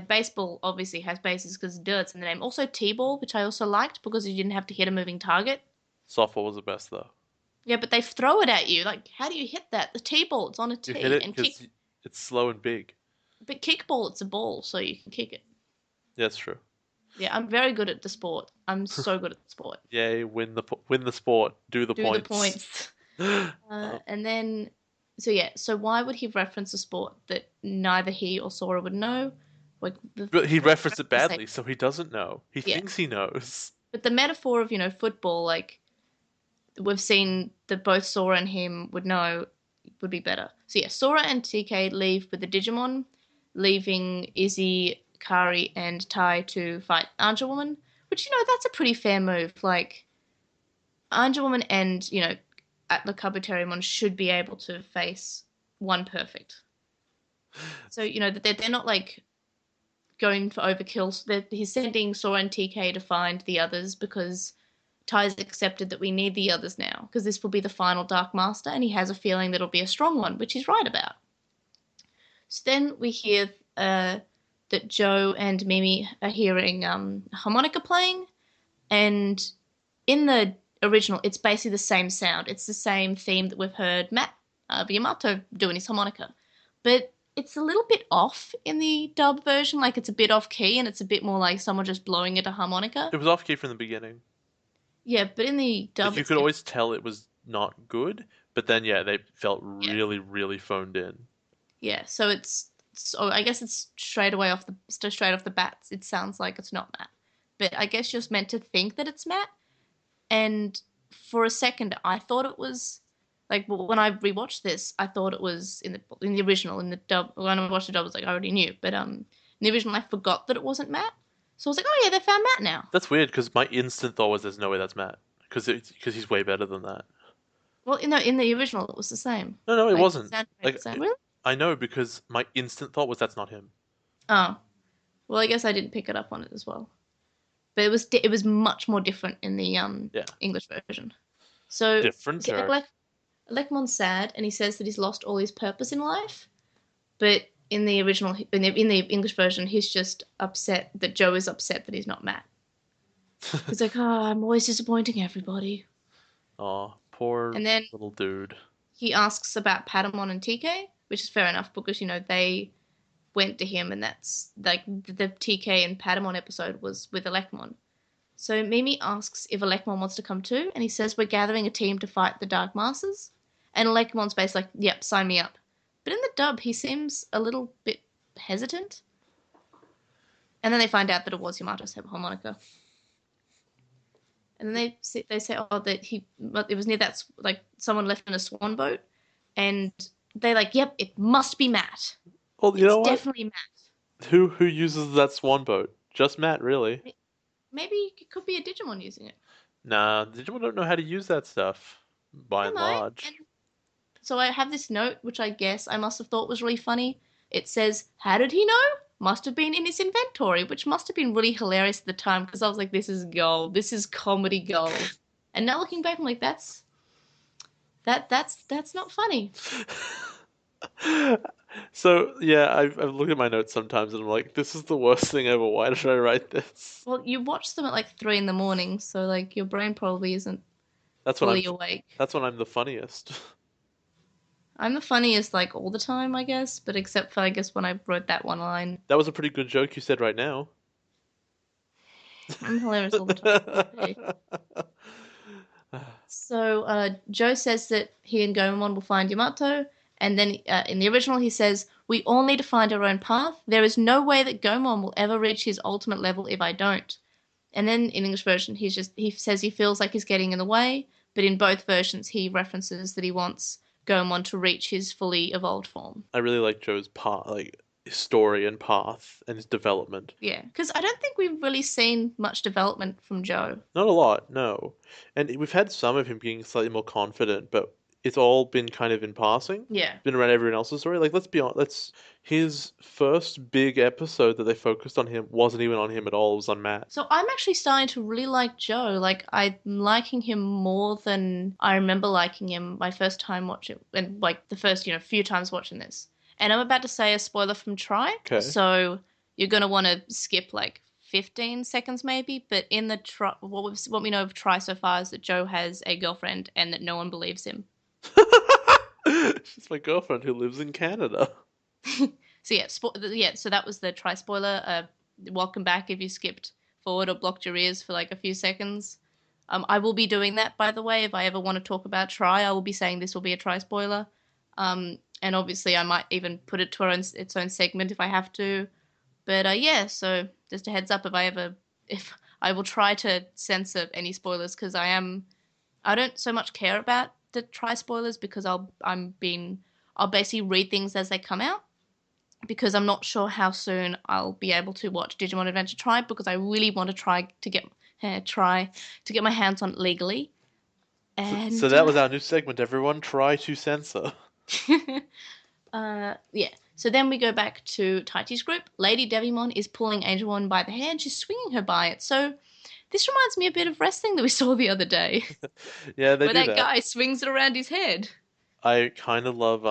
Baseball obviously has bases because dirt's in the name. Also T-ball, which I also liked because you didn't have to hit a moving target. softball was the best though. Yeah, but they throw it at you. Like, how do you hit that? The T-ball, it's on a You hit T, it and because it's slow and big. but kickball, it's a ball, so you can kick it. Yeah, that's true. Yeah, I'm very good at the sport. I'm so good at the sport. Yay, win the sport, do the Do the points. points. Um, And then, so yeah, so why would he reference a sport that neither he or Sora would know? Like, but he the referenced it say, badly, so he doesn't know. He yeah. thinks he knows. But the metaphor of, football, like, we've seen that both Sora and him would know would be better. So yeah, Sora and TK leave with the Digimon, leaving Izzy, Kari, and Tai to fight Woman, which, that's a pretty fair move. Like, Woman and, Atla Kabuterimon should be able to face one perfect. So, that they're not like going for overkill. So he's sending Sora and TK to find the others because Ty's accepted that we need the others now because this will be the final Dark Master, and he has a feeling that it'll be a strong one, which he's right about. So then we hear that Joe and Mimi are hearing harmonica playing, and in the original, it's basically the same sound. It's the same theme that we've heard Matt Yamato doing his harmonica, but it's a little bit off in the dub version. Like it's a bit off key, and it's a bit more like someone just blowing at a harmonica. It was off key from the beginning. Yeah, but in the Like dub, you it's could different. always tell it was not good, but then yeah, they felt Yeah, really, really phoned in. yeah. So I guess it's straight off the bat. It sounds like it's not Matt, but I guess you're meant to think that it's Matt. And for a second, I thought it was like when I rewatched this, I thought it was in the original. In the dub, when I watched the dub, I was like, I already knew. But in the original, I forgot that it wasn't Matt. So I was like, oh yeah, they found Matt now. That's weird because my instant thought was there's no way that's Matt because he's way better than that. Well, in the original, it was the same. No, no, it Like wasn't. sound the Like same. Really? I know because my instant thought was that's not him. Oh, well, I guess I didn't pick it up on it as well. But it was much more different in the Yeah, English version. So different see, jerk. Alekmon's sad, and he says that he's lost all his purpose in life. But in the original, in the English version, he's just upset that Joe is upset that he's not Matt. He's like, "Oh, I'm always disappointing everybody." Aw, poor And then little dude. he asks about Patamon and TK, which is fair enough because they went to him, and that's like the TK and Patamon episode was with Alekmon. So Mimi asks if Alekmon wants to come too, and he says we're gathering a team to fight the Dark Masters. And Alekmon's basically like, "Yep, sign me up." But in the dub, he seems a little bit hesitant. And then they find out that it was Yamato's harmonica. And then they say, oh, that it was near that, like, someone left in a swan boat. And they're like, yep, it must be Matt. Well, you It's know what? definitely Matt. Who uses that swan boat? Just Matt, really. Maybe it could be a Digimon using it. Nah, Digimon don't know how to use that stuff, by They and might. And large. so I have this note, which I guess I must have thought was really funny. It says, how did he know? Must have been in his inventory, which must have been really hilarious at the time because I was like, this is gold. This is comedy gold. And now looking back, I'm like, that's not funny. So yeah, I've looked at my notes sometimes and I'm like, this is the worst thing ever. Why did I write this? Well, you watch them at like 3 in the morning, so like your brain probably isn't That's when fully awake. I'm the funniest. I'm the funniest like all the time, I guess, but except for I guess when I wrote that one line. That was a pretty good joke you said right now. I'm hilarious all the time. Okay. So Joe says that he and Gomamon will find Yamato, and then in the original he says, "We all need to find our own path. There is no way that Gomamon will ever reach his ultimate level if I don't." And then in English version, he says he feels like he's getting in the way, but in both versions he references that he wants Gomamon to reach his fully evolved form. I really like Joe's path, like his story and path and his development. Yeah, because I don't think we've really seen much development from Joe. Not a lot, no. And we've had some of him being slightly more confident, but it's all been kind of in passing. Yeah. Been around everyone else's story. Like, let's be honest, his first big episode that they focused on him wasn't even on him at all, it was on Matt. So I'm actually starting to really like Joe. Like I'm liking him more than I remember liking him my first time watching, and like the first few times watching this. And I'm about to say a spoiler from Try, Okay. so you're gonna want to skip like 15 seconds maybe. But in the Try, what we know of Try so far is that Joe has a girlfriend and that no one believes him. She's my girlfriend who lives in Canada. So yeah, so that was the Try spoiler. welcome back if you skipped forward or blocked your ears for like a few seconds. I will be doing that, by the way. If I ever want to talk about Try, I will be saying this will be a Try spoiler. And obviously, I might even put it to its own segment if I have to. But yeah, so just a heads up if I will try to censor any spoilers because I don't so much care about the Try spoilers because I'll basically read things as they come out because I'm not sure how soon I'll be able to watch Digimon Adventure Try because I really want to try to get my hands on it legally. So And that was our new segment, everyone. Try to censor. yeah. So then we go back to Taichi's group. Lady Devimon is pulling Angelmon by the hair and she's swinging her by it. So this reminds me a bit of wrestling that we saw the other day, Yeah, they where do that that. guy swings it around his head. I kind of love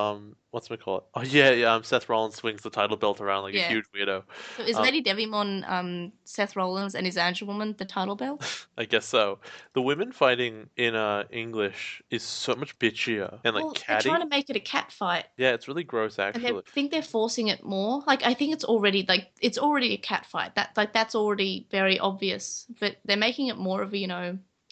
what's it called? Oh yeah, yeah. Seth Rollins swings the title belt around like a Yeah. huge weirdo. So is Um, Lady Devimon Seth Rollins and his Angelwoman the title belt? I guess so. The women fighting in English is so much bitchier and like Well, they're trying catty. to make it a cat fight. Yeah, it's really gross And they actually. think they're forcing it more. Like I think it's already a cat fight. That's already very obvious. But they're making it more of a,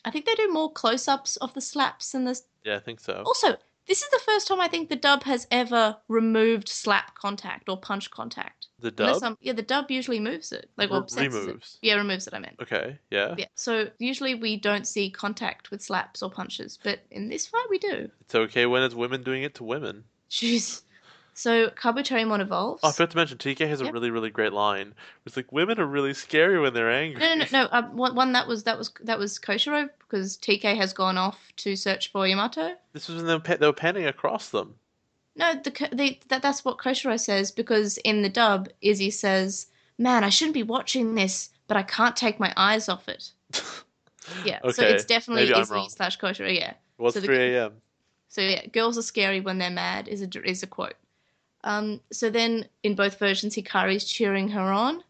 I think they do more close-ups of the slaps and the. Yeah, I think so. Also, this is the first time I think the dub has ever removed slap contact or punch contact. The Unless dub the dub usually moves it, like or censors it. removes. Yeah, removes it. I meant. Okay, yeah. Yeah. So usually we don't see contact with slaps or punches, but in this fight we do. It's okay when it's women doing it to women. Jeez. So Kabuterimon Oh, I evolves. forgot to mention TK has a Yep. really, really great line. It's like women are really scary when they're angry. No, no, no, no. One that was Koshiro because TK has gone off to search for Yamato. This was when they were panning across them. No, that's what Koshiro says because in the dub, Izzy says, "Man, I shouldn't be watching this, but I can't take my eyes off it." Yeah, so it's Okay, definitely maybe I'm Izzy wrong. slash Koshiro. Yeah. What's So the 3 a.m.? so yeah, girls are scary when they're mad is a quote. So then in both versions, Hikari's cheering her on.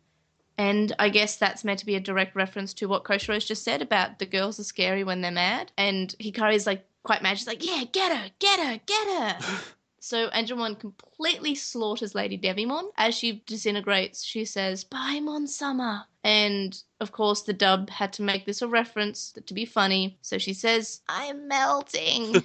And I guess that's meant to be a direct reference to what Koshiro's just said about the girls are scary when they're mad. And Hikari's like quite mad. She's like, yeah, get her, get her, get her. So Angemon completely slaughters Lady Devimon. As she disintegrates, she says, bye, Mon-sama. And of course, the dub had to make this a reference to be funny. So she says, I'm melting.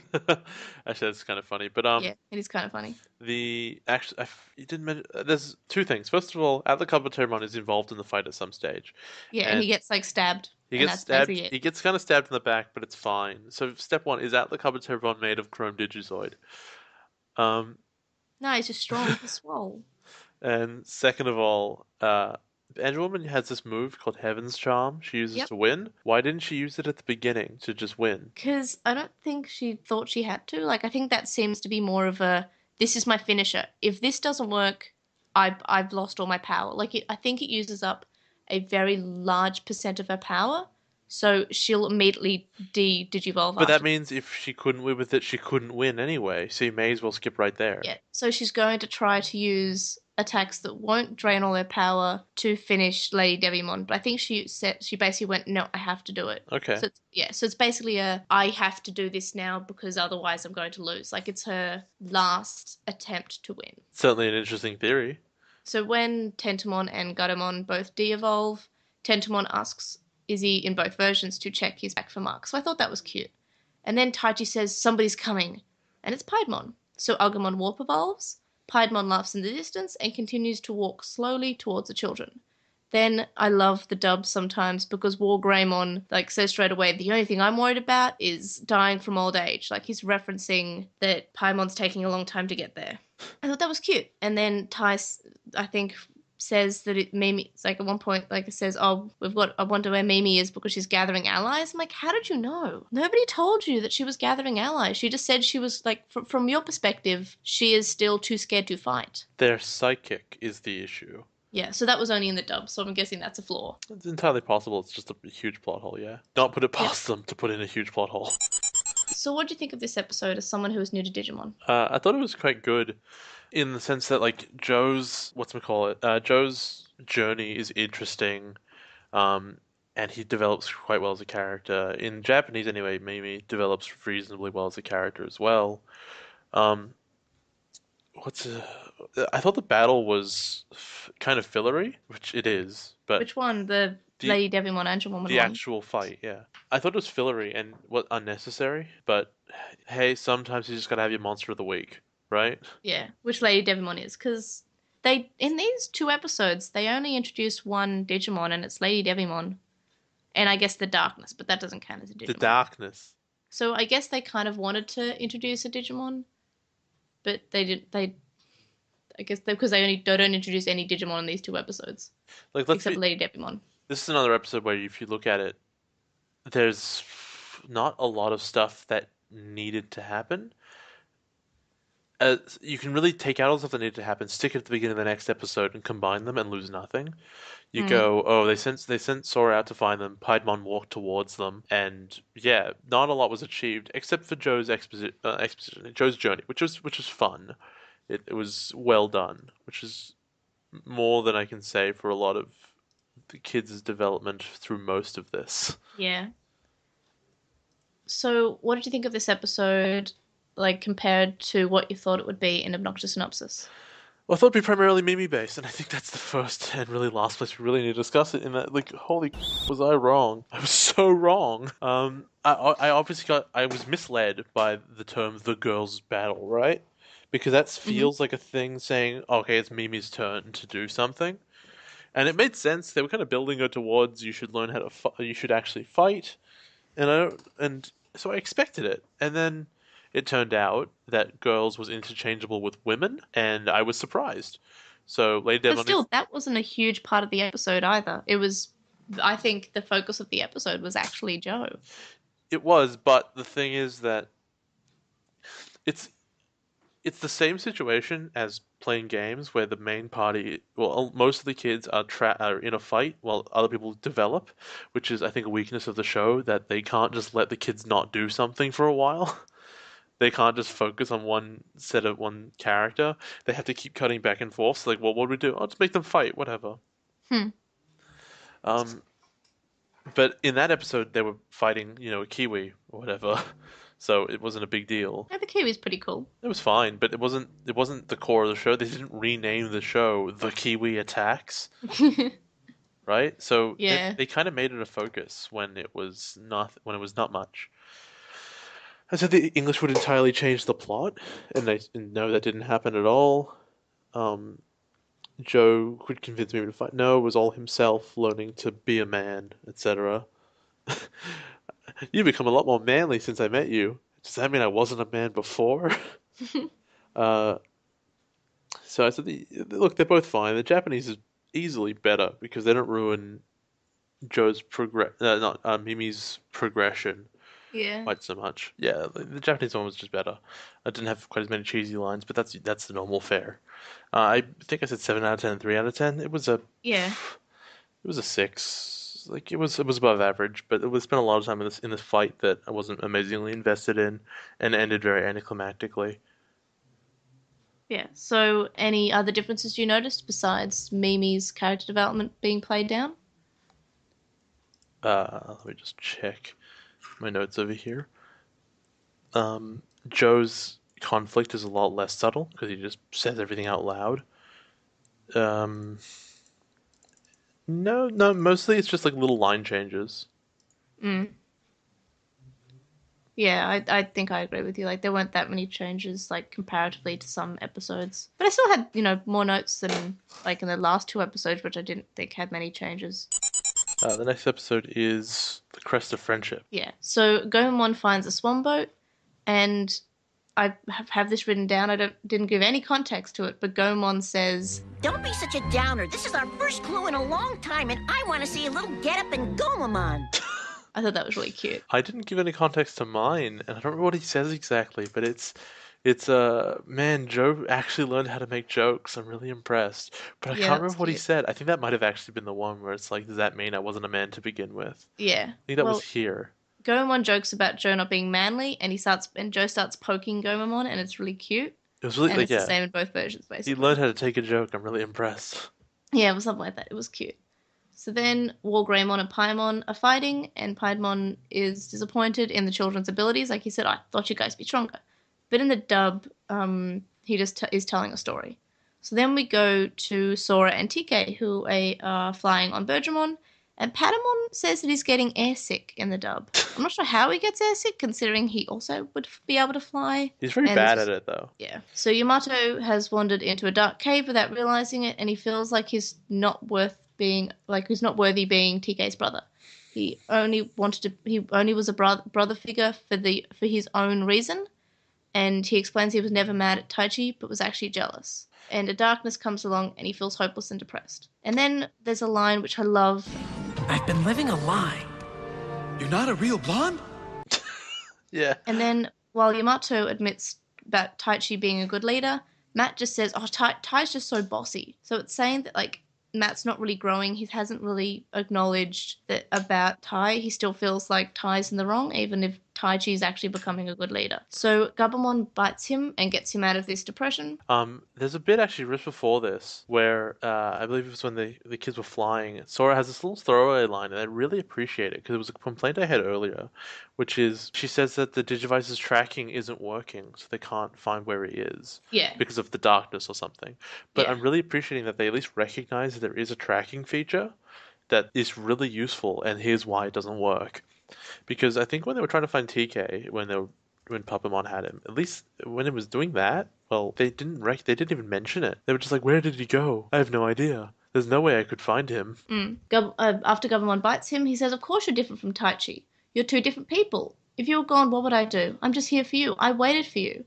Actually, that's kind of funny. But Yeah, it is kind of funny. the actually, you didn't mention. There's two things. First of all, Atlas Coppertermon is involved in the fight at some stage, Yeah, and he and gets like stabbed. he And gets that's stabbed. basically it. He gets kind of stabbed in the back, but it's fine. So step one is Atlas Coppertermon made of Chrome Digizoid. Um, No, he's just strong. He's swole. and second of all, Angel Woman has this move called Heaven's Charm. She uses Yep. to win. Why didn't she use it at the beginning to just win? Because I don't think she thought she had to. Like, I think that seems to be more of a this is my finisher. If this doesn't work, I've lost all my power. I think it uses up a very large percent of her power, so she'll immediately digivolve But that after. means if she couldn't win with it, she couldn't win anyway. So you may as well skip right there. Yeah, so she's going to try to use attacks that won't drain all her power to finish Lady Devimon. But I think she basically went, no, I have to do it. Okay. So it's basically I have to do this now because otherwise I'm going to lose. Like it's her last attempt to win. Certainly an interesting theory. So when Tentamon and Guttermon both de-evolve, Tentamon asks Izzy in both versions to check his back for marks. So I thought that was cute. And then Taichi says, somebody's coming. And it's Piedmon. So Agumon warp evolves. Piedmon laughs in the distance and continues to walk slowly towards the children. Then I love the dub sometimes because Wargreymon says straight away, the only thing I'm worried about is dying from old age. Like he's referencing that Paimon's taking a long time to get there. I thought that was cute. And then Tice, I think, says that Mimi, it's like at one point, like it says, oh, I wonder where Mimi is because she's gathering allies. I'm like, how did you know? Nobody told you that she was gathering allies. She just said she was like, from your perspective, she is still too scared to fight. Their psychic is the issue. Yeah, so that was only in the dub, so I'm guessing that's a flaw. It's entirely possible. It's just a huge plot hole, yeah. Not put it Yep. past them to put in a huge plot hole. So what do you think of this episode as someone who is new to Digimon? I thought it was quite good in the sense that like Joe's Joe's journey is interesting, and he develops quite well as a character. In Japanese anyway, Mimi develops reasonably well as a character as well. Um, what's I thought the battle was kind of fillery, which it is, but Which one? The the Lady Devimon Angelwoman the one? actual fight, yeah. I thought it was fillery and what unnecessary, but hey, sometimes you just gotta have your monster of the week, right? Yeah, which Lady Devimon is, because they in these two episodes they only introduced one Digimon, and it's Lady Devimon, and I guess the Darkness, but that doesn't count as a The Digimon. darkness. So I guess they kind of wanted to introduce a Digimon, but they did. I guess because they don't introduce any Digimon in these two episodes, Like, let's except be. Lady Devimon. This is another episode where, if you look at it, there's not a lot of stuff that needed to happen. You can really take out all the stuff that needed to happen, stick it at the beginning of the next episode, and combine them and lose nothing. You Mm. go, oh, they sent Sora out to find them. Piedmon walked towards them, and yeah, not a lot was achieved except for Joe's exposition, Joe's journey, which was fun. It was well done, which is more than I can say for a lot of the kids' development through most of this. Yeah. So, what did you think of this episode, like compared to what you thought it would be in Obnoxious Synopsis? Well, I thought it'd be primarily Mimi based, and I think that's the first and really last place we really need to discuss it. In that, like, holy, was I wrong? I was so wrong. I obviously I was misled by the term "the girls' battle," right? Because that Hmm. feels like a thing saying, okay, it's Mimi's turn to do something, and it made sense. They were kind of building her towards you should learn how to you should actually fight, and so I expected it, and then it turned out that girls was interchangeable with women, and I was surprised. So Lady But Devon is still, that wasn't a huge part of the episode either. It was, I think, the focus of the episode was actually Joe. it was, but the thing is that it's it's the same situation as playing games where the main party, well, most of the kids are in a fight while other people develop, which is I think a weakness of the show that they can't just let the kids not do something for a while. They can't just focus on one character. They have to keep cutting back and forth. So like, well, what do we do? I'll just make them fight, whatever. Hmm. Um, but in that episode, they were fighting, a Kiwi or whatever, so it wasn't a big deal. Yeah, the Kiwi's pretty cool. It was fine, but it wasn't the core of the show. They didn't rename the show The Kiwi Attacks, right? So they Yeah. they kind of made it a focus when it was not much. I said the English would entirely change the plot, and no, that didn't happen at all. Um, Joe could convince me to fight. No, it was all himself learning to be a man, etc. You've become a lot more manly since I met you. Does that mean I wasn't a man before? Uh, so I said, look, they're both fine. The Japanese is easily better because they don't ruin not Mimi's progression Yeah. quite so much. Yeah, the Japanese one was just better. I didn't have quite as many cheesy lines, but that's the normal fare. I think I said 7 out of 10 and 3 out of 10. Yeah. It was a 6. Like it was above average, but it was spent a lot of time in this fight that I wasn't amazingly invested in, and ended very anticlimactically. Yeah. So, any other differences you noticed besides Mimi's character development being played down? Let me just check my notes over here. Joe's conflict is a lot less subtle because he just says everything out loud. Um, no, no, mostly it's just like little line changes. Mm. Yeah, I think I agree with you. Like there weren't that many changes, like comparatively to some episodes. But I still had, more notes than like in the last two episodes, which I didn't think had many changes. The next episode is the Crest of Friendship. Yeah. So Go-mamon finds a swan boat, and I have this written down. Didn't give any context to it, but Go-mamon says, Don't be such a downer. This is our first clue in a long time, and I want to see a little get up and Go-mamon. I thought that was really cute. I didn't give any context to mine, and I don't remember what he says exactly, but it's man, Joe actually learned how to make jokes. I'm really impressed. But I Yeah, can't that's remember what he cute. said. I think that might have actually been the one where it's like, does that mean I wasn't a man to begin with? Yeah. I think that was Well, here. Go-mamon jokes about Joe not being manly, and Joe starts poking Go-mamon, and it's really cute. It was really And like, it's the yeah, same in both versions, he basically. learned how to take a joke. I'm really impressed. Yeah, it was something like that. It was cute. So then Wargreymon and Paimon are fighting, and Paimon is disappointed in the children's abilities. Like he said, I thought you guys would be stronger. But in the dub, he just is telling a story. So then we go to Sora and TK, who are flying on Bergamon, and Patamon says that he's getting airsick in the dub. I'm not sure how he gets airsick, considering he also would be able to fly. He's very bad at it, though. Yeah. So Yamato has wandered into a dark cave without realizing it, and he feels like he's not worthy being TK's brother. He only was a brother figure for his own reason, and he explains he was never mad at Taichi, but was actually jealous. And a darkness comes along, and he feels hopeless and depressed. And then there's a line which I love. I've been living a lie. You're not a real blonde? Yeah. And then while Yamato admits about Taichi being a good leader, Matt just says, oh, Tai's just so bossy. So it's saying that, like, Matt's not really growing. He hasn't really acknowledged that about Tai. He still feels like Tai's in the wrong, even if Taichi is actually becoming a good leader. So Gabumon bites him and gets him out of this depression. There's a bit actually just before this where I believe it was when the kids were flying. Sora has this little throwaway line, and I really appreciate it because it was a complaint I had earlier, which is she says that the Digivice's tracking isn't working, so they can't find where he is. Yeah. Because of the darkness or something. But Yeah. I'm really appreciating that they at least recognize that there is a tracking feature that is really useful, and here's why it doesn't work. Because I think when they were trying to find TK, when Puppamon had him, at least when it was doing that, well, they didn't even mention it. They were just like, where did he go? I have no idea. There's no way I could find him. After Gabumon bites him, he says, of course you're different from Taichi. You're two different people. If you were gone, what would I do? I'm just here for you. I waited for you.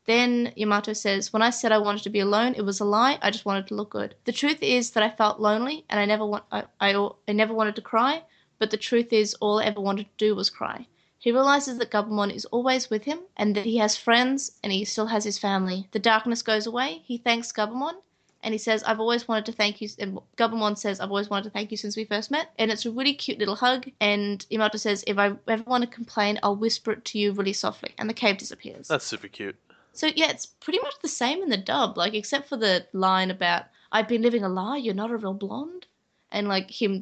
Then Yamato says, when I said I wanted to be alone, it was a lie. I just wanted to look good. The truth is that I felt lonely, and I never wanted to cry. But the truth is, all I ever wanted to do was cry. He realizes that Gabumon is always with him, and that he has friends, and he still has his family. The darkness goes away. He thanks Gabumon, and he says, I've always wanted to thank you. And Gabumon says, I've always wanted to thank you since we first met. And it's a really cute little hug. And Yamato says, if I ever want to complain, I'll whisper it to you really softly. And the cave disappears. That's super cute. So yeah, it's pretty much the same in the dub, like except for the line about, I've been living a lie, you're not a real blonde. And, like, him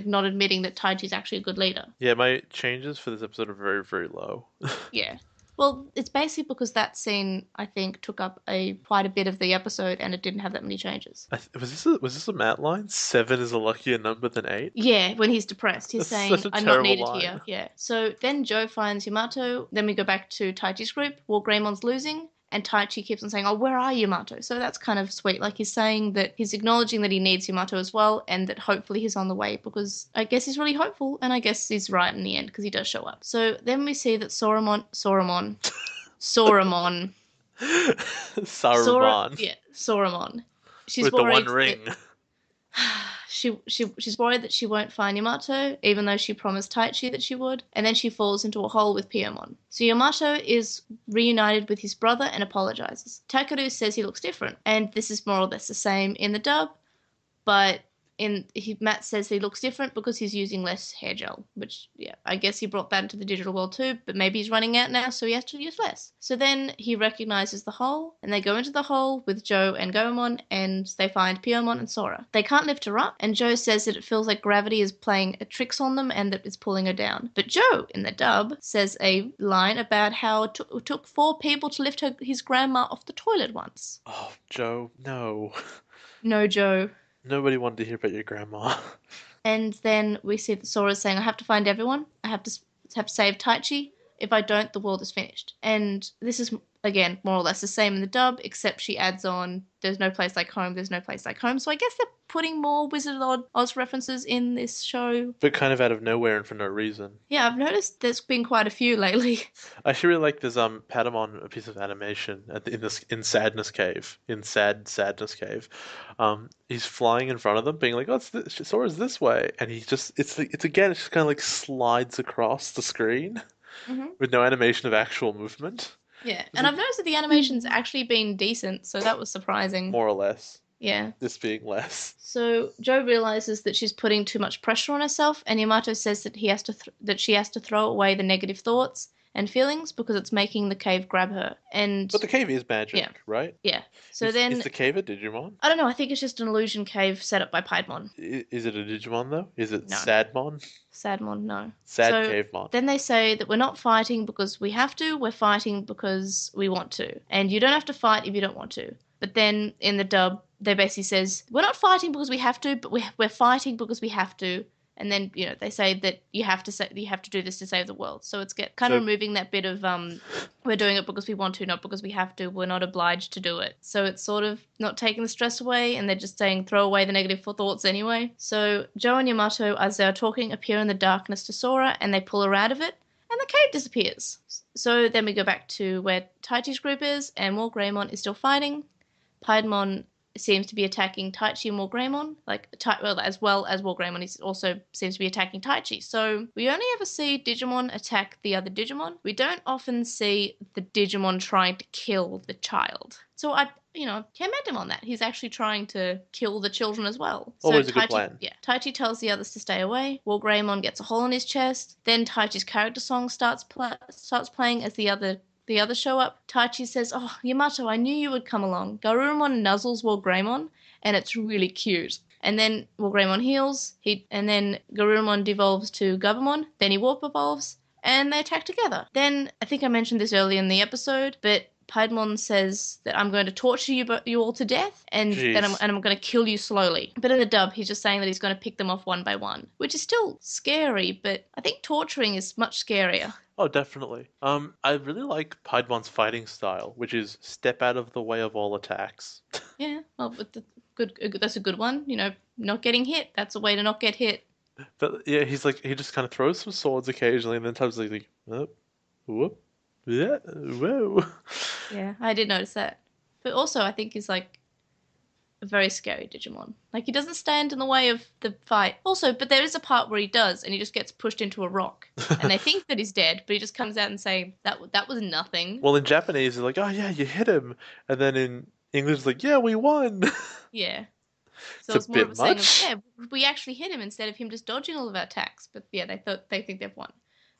not admitting that Taichi's actually a good leader. Yeah, my changes for this episode are very, very low. Yeah. Well, it's basically because that scene, I think, took up quite a bit of the episode, and it didn't have that many changes. Was this a Matt line? 7 is a luckier number than 8? Yeah, when he's depressed. He's That's saying, such a I'm not terrible needed line. here. Yeah. So then Joe finds Yamato. Then we go back to Taichi's group. Gremon's losing. And Taichi keeps on saying, oh, where are Yamato? So that's kind of sweet. Like, he's saying that he's acknowledging that he needs Yamato as well, and that hopefully he's on the way, because I guess he's really hopeful, and I guess he's right in the end, because he does show up. So then we see that Sauron. Saruman. Sauron. She's With the worried one ring. She's worried that she won't find Yamato, even though she promised Taichi that she would, and then she falls into a hole with Piyamon. So Yamato is reunited with his brother and apologizes. Takeru says he looks different, and this is more or less the same in the dub, but Matt says he looks different because he's using less hair gel, which, yeah, I guess he brought that into the digital world too, but maybe he's running out now, so he has to use less. So then he recognizes the hole, and they go into the hole with Joe and Go-mamon, and they find Piyamon and Sora. They can't lift her up, and Joe says that it feels like gravity is playing tricks on them and that it's pulling her down. But Joe, in the dub, says a line about how it took 4 people to lift his grandma off the toilet once. Oh, Joe, no. No, Joe. Nobody wanted to hear about your grandma. And then we see that Sora's saying, I have to find everyone. I have to save Taichi. If I don't, the world is finished. And this is, again, more or less the same in the dub, except she adds on, there's no place like home, there's no place like home. So I guess they're putting more Wizard of Oz references in this show. But kind of out of nowhere and for no reason. Yeah, I've noticed there's been quite a few lately. I actually really like this Patamon, a piece of animation in Sadness Cave. He's flying in front of them, being like, "Oh, Sora's this way," and he just it just kind of like slides across the screen with no animation of actual movement. Yeah, and I've noticed that the animation's actually been decent, so that was surprising. More or less. Yeah. This being less. So Joe realizes that she's putting too much pressure on herself, and Yamato says that she has to throw away the negative thoughts and feelings because it's making the cave grab her. But the cave is magic, yeah. right? Yeah. So then is the cave a Digimon? I don't know. I think it's just an illusion cave set up by Piedmon. Is it a Digimon though? Is it No. Sadmon? Sadmon, no. Cavemon. Then they say that we're not fighting because we have to. We're fighting because we want to. And you don't have to fight if you don't want to. But then in the dub, they basically says, we're not fighting because we have to, but we're fighting because we have to. And then, they say that you have to do this to save the world. So it's kind of removing that bit of we're doing it because we want to, not because we have to. We're not obliged to do it. So it's sort of not taking the stress away, and they're just saying throw away the negative thoughts anyway. So Joe and Yamato, as they're talking, appear in the darkness to Sora, and they pull her out of it, and the cave disappears. So then we go back to where Taichi's group is, and War Greymon is still fighting. Piedmon seems to be attacking Taichi and War Greymon, as well as War Greymon, he also seems to be attacking Taichi. So we only ever see Digimon attack the other Digimon. We don't often see the Digimon trying to kill the child. So I commend him on that. He's actually trying to kill the children as well. Always a good plan. Yeah, Taichi tells the others to stay away. War Greymon gets a hole in his chest. Then Taichi's character song starts playing as the others show up. Taichi says, "Oh, Yamato, I knew you would come along." Garurumon nuzzles War Greymon, and it's really cute. And then War Greymon heals. And then Garurumon devolves to Gabumon. Then he warp evolves, and they attack together. Then I think I mentioned this earlier in the episode, but Piedmon says that I'm going to torture you all to death, and I'm going to kill you slowly. But in the dub, he's just saying that he's going to pick them off one by one, which is still scary, but I think torturing is much scarier. Oh, definitely. I really like Piedmon's fighting style, which is step out of the way of all attacks. Yeah, well, that's a good one. Not getting hit. That's a way to not get hit. But yeah, he just kind of throws some swords occasionally, and then times like, whoop, yeah, whoa. Yeah, I did notice that. But also, I think he's like a very scary Digimon. Like, he doesn't stand in the way of the fight. Also, but there is a part where he does, and he just gets pushed into a rock. And they think that he's dead, but he just comes out and saying, that was nothing. Well, in Japanese, it's like, oh yeah, you hit him. And then in English, it's like, yeah, we won. Yeah. So it's it's more of a saying much. of, yeah, we actually hit him instead of him just dodging all of our attacks. But yeah, they think they've won.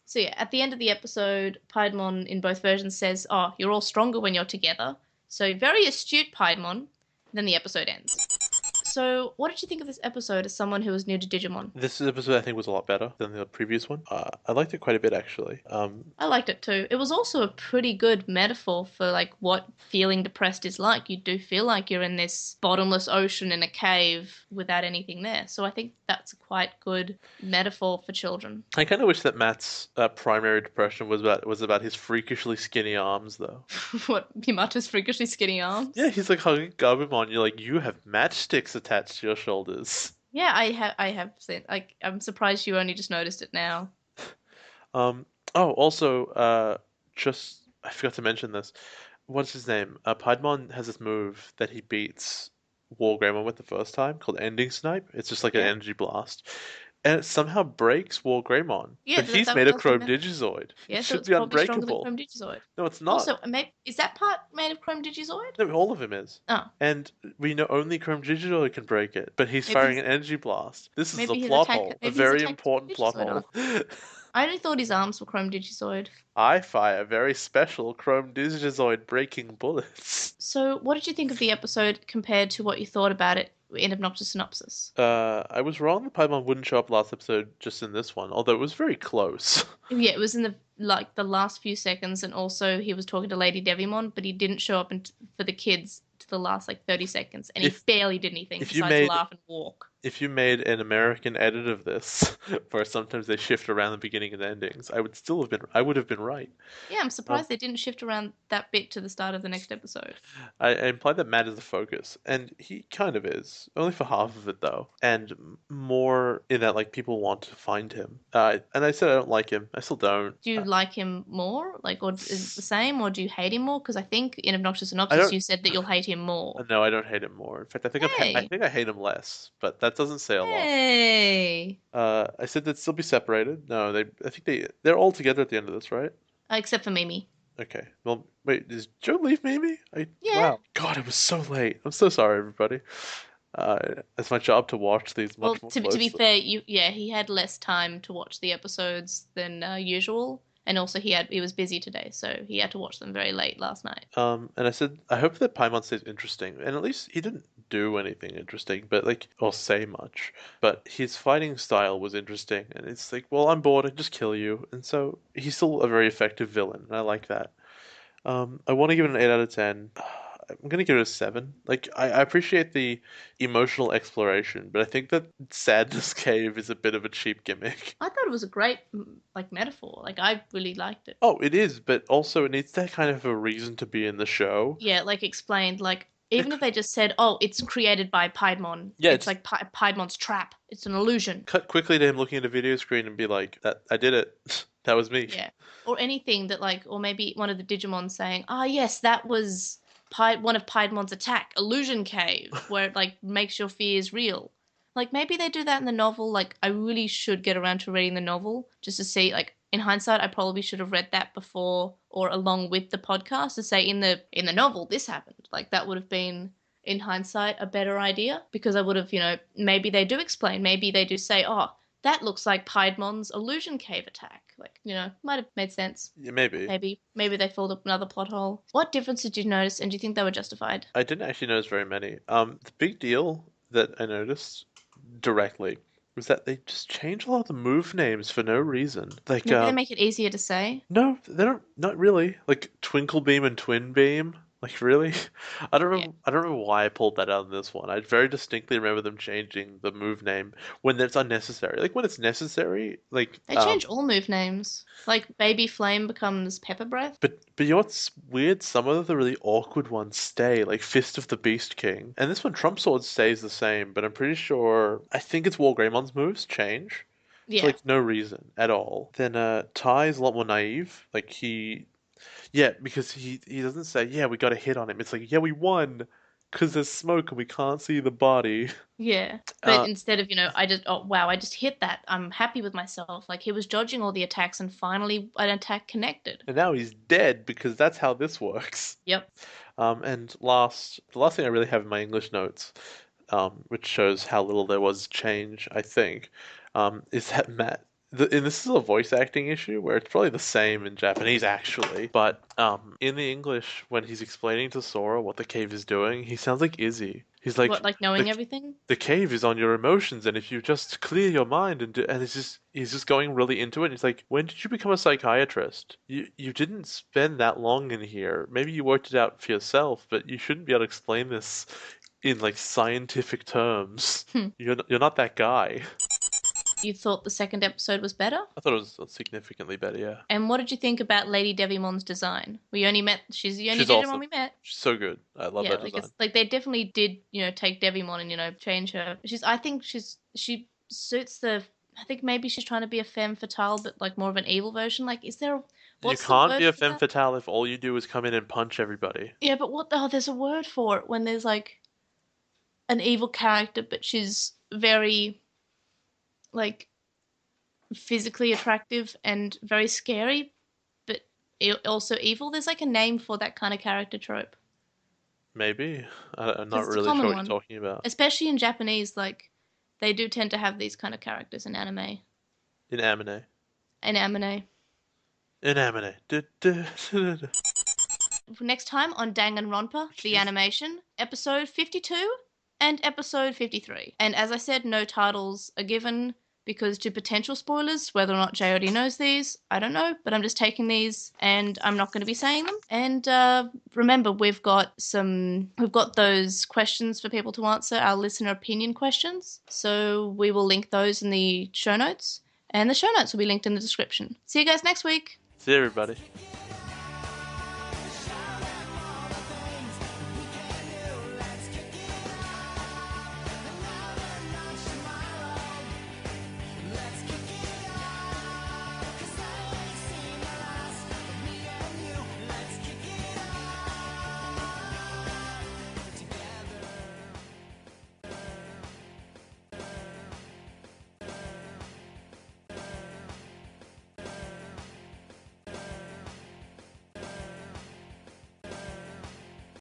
So yeah, at the end of the episode, Piedmon in both versions says, "Oh, you're all stronger when you're together." So very astute, Piedmon. Then the episode ends. So what did you think of this episode as someone who was new to Digimon? This episode, I think, was a lot better than the previous one. I liked it quite a bit, actually. I liked it too. It was also a pretty good metaphor for like what feeling depressed is like. You do feel like you're in this bottomless ocean in a cave without anything there. So I think that's a quite good metaphor for children. I kind of wish that Matt's primary depression was about his freakishly skinny arms, though. What, Yamato's freakishly skinny arms? Yeah, he's like hugging Gabumon. You're like, you have matchsticks attached to your shoulders. Yeah, I have seen. Like, I'm surprised you only just noticed it now. Also, I forgot to mention this. What's his name? Piedmon has this move that he beats War Greymon with the first time called Ending Snipe. It's just like an energy blast. And it somehow breaks War Greymon. Yeah, but he's made a Chrome Digizoid. Yeah, it so should it's be probably stronger unbreakable. than Chrome Digizoid. No, it's not. Also, is that part made of Chrome Digizoid? No, all of him is. Oh. And we know only Chrome Digizoid can break it, but he's firing an energy blast. This is a plot hole, a very important plot hole. I only thought his arms were Chrome Digizoid. I fire very special Chrome Digizoid breaking bullets. So, what did you think of the episode compared to what you thought about it in Obnoxious Synopsis? I was wrong that Paimon wouldn't show up last episode, just in this one, although it was very close. Yeah, it was in the last few seconds, and also he was talking to Lady Devimon, but he didn't show up for the kids to the last 30 seconds, and he barely did anything besides laugh and walk. If you made an American edit of this, where sometimes they shift around the beginning and endings, I would have been right. Yeah, I'm surprised they didn't shift around that bit to the start of the next episode. I implied that Matt is the focus, and he kind of is. Only for half of it, though. And more in that, people want to find him. And I said I don't like him. I still don't. Do you like him more? Or is it the same? Or do you hate him more? Because I think in Obnoxious Synopsis you said that you'll hate him more. No, I don't hate him more. In fact, I think I hate him less. But that doesn't say a lot. Hey. I said they'd still be separated. No, I think they're all together at the end of this, right? Except for Mimi. Okay. Well, wait, does Joe leave Mimi? Yeah. Wow. God, it was so late. I'm so sorry, everybody. It's my job to watch these much more closely. To be fair, he had less time to watch the episodes than usual. And also he was busy today, so he had to watch them very late last night. And I said, I hope that Paimon stays interesting. And at least he didn't do anything interesting, but or say much. But his fighting style was interesting. And it's like, well, I'm bored, I just kill you. And so he's still a very effective villain, and I like that. I want to give it an 8 out of 10. I'm gonna give it a 7. Like, I appreciate the emotional exploration, but I think that Sadness Cave is a bit of a cheap gimmick. I thought it was a great like metaphor. Like I really liked it. Oh, it is, but also it needs that kind of a reason to be in the show. Yeah, like explained. Like It even if they just said, "Oh, it's created by Piedmon," Yeah, it's just like Piedmon's trap. It's an illusion. cut quickly to him looking at a video screen and be like, "That I did it. That was me." Yeah, or anything that like, or maybe one of the Digimon saying, "Ah, yes, that was one of Piedmon's attack, Illusion Cave, where it like makes your fears real." Like maybe they do that in the novel. Like I really should get around to reading the novel just to see. Like in hindsight, I probably should have read that before or along with the podcast to say in the novel this happened. Like that would have been in hindsight a better idea because I would have maybe they do explain. Maybe they do say, "Oh, that looks like Piedmon's Illusion Cave attack." Like, might have made sense. Yeah, maybe. Maybe they filled up another plot hole. What difference did you notice, and do you think they were justified? I didn't actually notice very many. The big deal that I noticed directly was that they just change a lot of the move names for no reason. Like, Maybe they make it easier to say. no, they don't. Not really. Like Twinkle Beam and Twin Beam. Like really, I don't Yeah. remember. I don't remember why I pulled that out in this one. I very distinctly remember them changing the move name when it's unnecessary. Like when it's necessary, like They change all move names. Like Baby Flame becomes Pepper Breath. But you know what's weird? Some of the really awkward ones stay, like Fist of the Beast King, and this one Trump Sword stays the same. But I'm pretty sure I think it's War Greymon's moves change for Yeah. like no reason at all. Then Ty is a lot more naive. Like yeah, because he doesn't say, yeah, we got a hit on him. It's like, yeah, we won because there's smoke and we can't see the body. Yeah. But Uh, instead of, I just, oh, wow, I just hit that. I'm happy with myself. Like he was dodging all the attacks and finally an attack connected. and now he's dead because that's how this works. Yep. And the last thing I really have in my English notes, which shows how little there was change, I think, is that and this is a voice acting issue where it's probably the same in Japanese actually, but in the English, when he's explaining to Sora what the cave is doing, he sounds like Izzy. He's like, What, like knowing the, everything? the cave is on your emotions, and if you just clear your mind and he's just going really into it. And he's like, when did you become a psychiatrist? You didn't spend that long in here. Maybe you worked it out for yourself, but you shouldn't be able to explain this in like scientific terms. You're not that guy. You thought the second episode was better? I thought it was significantly better, yeah. And what did you think about Lady Devimon's design? She's the only She's Digimon awesome. we met. She's so good. I love Yeah, that like design. like they definitely did, take Devimon and, change her. I think she suits I think maybe she's trying to be a femme fatale, but like more of an evil version. Like, You what's the can't word be a for femme that? fatale if all you do is come in and punch everybody. Yeah, but there's a word for it when there's like an evil character, but she's very like physically attractive and very scary, but also evil. There's like a name for that kind of character trope. Maybe. I'm 'Cause not it's a really common sure what one. you're talking about. Especially in Japanese, like they do tend to have these kind of characters in anime. In anime. In anime. In anime. Next time on Danganronpa, the animation, episode 52 and episode 53. And as I said, no titles are given because to potential spoilers, whether or not Jay already knows these, I don't know, but I'm just taking these and I'm not going to be saying them. And remember, we've got those questions for people to answer, our listener opinion questions. So we will link those in the show notes, and the show notes will be linked in the description. See you guys next week. See you, everybody.